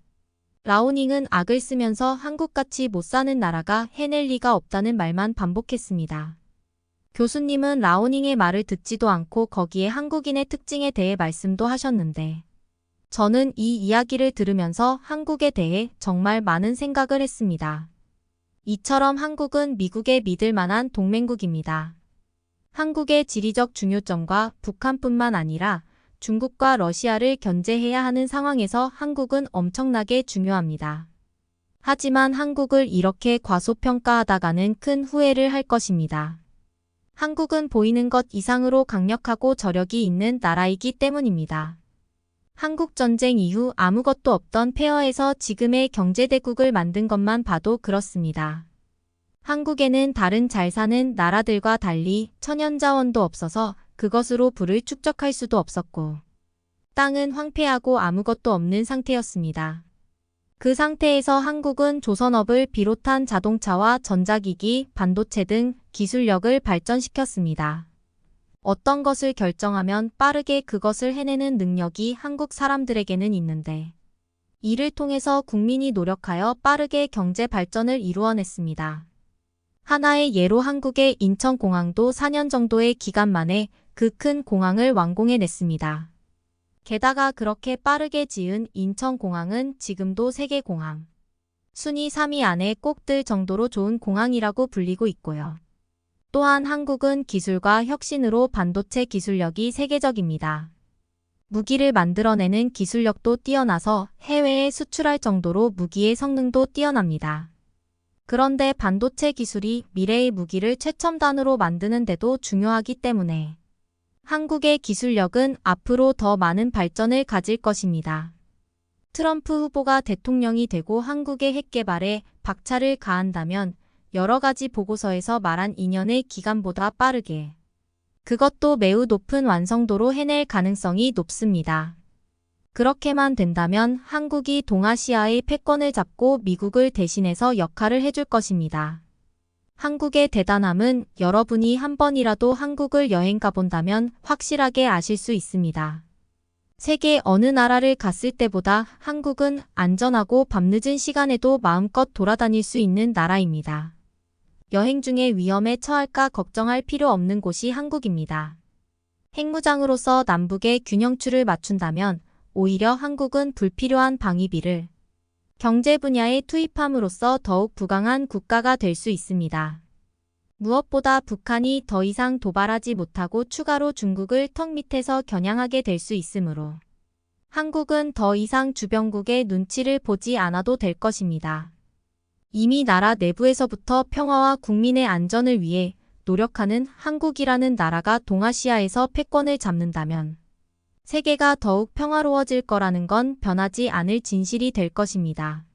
라오닝은 악을 쓰면서 한국같이 못 사는 나라가 해낼 리가 없다는 말만 반복했습니다. 교수님은 라오닝의 말을 듣지도 않고 거기에 한국인의 특징에 대해 말씀도 하셨는데 저는 이 이야기를 들으면서 한국에 대해 정말 많은 생각을 했습니다. 이처럼 한국은 미국의 믿을 만한 동맹국입니다. 한국의 지리적 중요점과 북한뿐만 아니라 중국과 러시아를 견제해야 하는 상황에서 한국은 엄청나게 중요합니다. 하지만 한국을 이렇게 과소평가하다가는 큰 후회를 할 것입니다. 한국은 보이는 것 이상으로 강력하고 저력이 있는 나라이기 때문입니다. 한국전쟁 이후 아무것도 없던 폐허에서 지금의 경제대국을 만든 것만 봐도 그렇습니다. 한국에는 다른 잘 사는 나라들과 달리 천연자원도 없어서 그것으로 부를 축적할 수도 없었고 땅은 황폐하고 아무것도 없는 상태였습니다. 그 상태에서 한국은 조선업을 비롯한 자동차와 전자기기, 반도체 등 기술력을 발전시켰습니다. 어떤 것을 결정하면 빠르게 그것을 해내는 능력이 한국 사람들에게는 있는데 이를 통해서 국민이 노력하여 빠르게 경제 발전을 이루어냈습니다. 하나의 예로 한국의 인천공항도 4년 정도의 기간 만에 그 큰 공항을 완공해냈습니다. 게다가 그렇게 빠르게 지은 인천공항은 지금도 세계공항 순위 3위 안에 꼭 들 정도로 좋은 공항이라고 불리고 있고요. 또한 한국은 기술과 혁신으로 반도체 기술력이 세계적입니다. 무기를 만들어내는 기술력도 뛰어나서 해외에 수출할 정도로 무기의 성능도 뛰어납니다. 그런데 반도체 기술이 미래의 무기를 최첨단으로 만드는 데도 중요하기 때문에 한국의 기술력은 앞으로 더 많은 발전을 가질 것입니다. 트럼프 후보가 대통령이 되고 한국의 핵개발에 박차를 가한다면 여러 가지 보고서에서 말한 2년의 기간보다 빠르게, 그것도 매우 높은 완성도로 해낼 가능성이 높습니다. 그렇게만 된다면 한국이 동아시아의 패권을 잡고 미국을 대신해서 역할을 해줄 것입니다. 한국의 대단함은 여러분이 한 번이라도 한국을 여행 가본다면 확실하게 아실 수 있습니다. 세계 어느 나라를 갔을 때보다 한국은 안전하고 밤늦은 시간에도 마음껏 돌아다닐 수 있는 나라입니다. 여행 중에 위험에 처할까 걱정할 필요 없는 곳이 한국입니다. 핵무장으로서 남북의 균형추를 맞춘다면 오히려 한국은 불필요한 방위비를 경제 분야에 투입함으로써 더욱 부강한 국가가 될 수 있습니다. 무엇보다 북한이 더 이상 도발하지 못하고 추가로 중국을 턱 밑에서 겨냥하게 될 수 있으므로 한국은 더 이상 주변국의 눈치를 보지 않아도 될 것입니다. 이미 나라 내부에서부터 평화와 국민의 안전을 위해 노력하는 한국이라는 나라가 동아시아에서 패권을 잡는다면 세계가 더욱 평화로워질 거라는 건 변하지 않을 진실이 될 것입니다.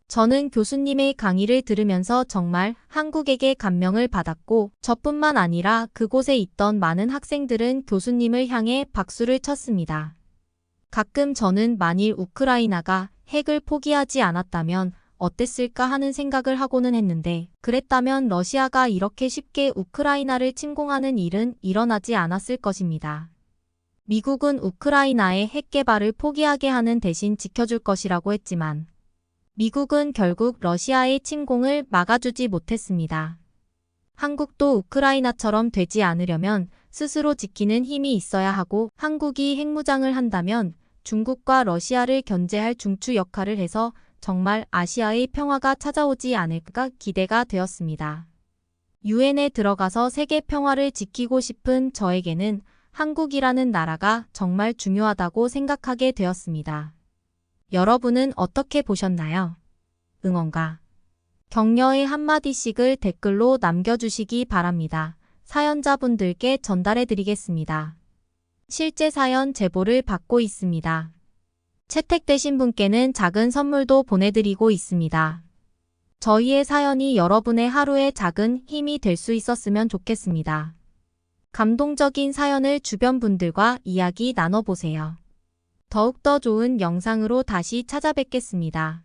저는 교수님의 강의를 들으면서 정말 한국에게 감명을 받았고 저뿐만 아니라 그곳에 있던 많은 학생들은 교수님을 향해 박수를 쳤습니다. 가끔 저는 만일 우크라이나가 핵을 포기하지 않았다면 어땠을까 하는 생각을 하고는 했는데 그랬다면 러시아가 이렇게 쉽게 우크라이나를 침공하는 일은 일어나지 않았을 것입니다. 미국은 우크라이나의 핵 개발을 포기하게 하는 대신 지켜줄 것이라고 했지만 미국은 결국 러시아의 침공을 막아주지 못했습니다. 한국도 우크라이나처럼 되지 않으려면 스스로 지키는 힘이 있어야 하고 한국이 핵무장을 한다면 중국과 러시아를 견제할 중추 역할을 해서 정말 아시아의 평화가 찾아오지 않을까 기대가 되었습니다. 유엔에 들어가서 세계 평화를 지키고 싶은 저에게는 한국이라는 나라가 정말 중요하다고 생각하게 되었습니다. 여러분은 어떻게 보셨나요? 응원과 격려의 한마디씩을 댓글로 남겨주시기 바랍니다. 사연자분들께 전달해드리겠습니다. 실제 사연 제보를 받고 있습니다. 채택되신 분께는 작은 선물도 보내드리고 있습니다. 저희의 사연이 여러분의 하루의 작은 힘이 될 수 있었으면 좋겠습니다. 감동적인 사연을 주변 분들과 이야기 나눠보세요. 더욱더 좋은 영상으로 다시 찾아뵙겠습니다.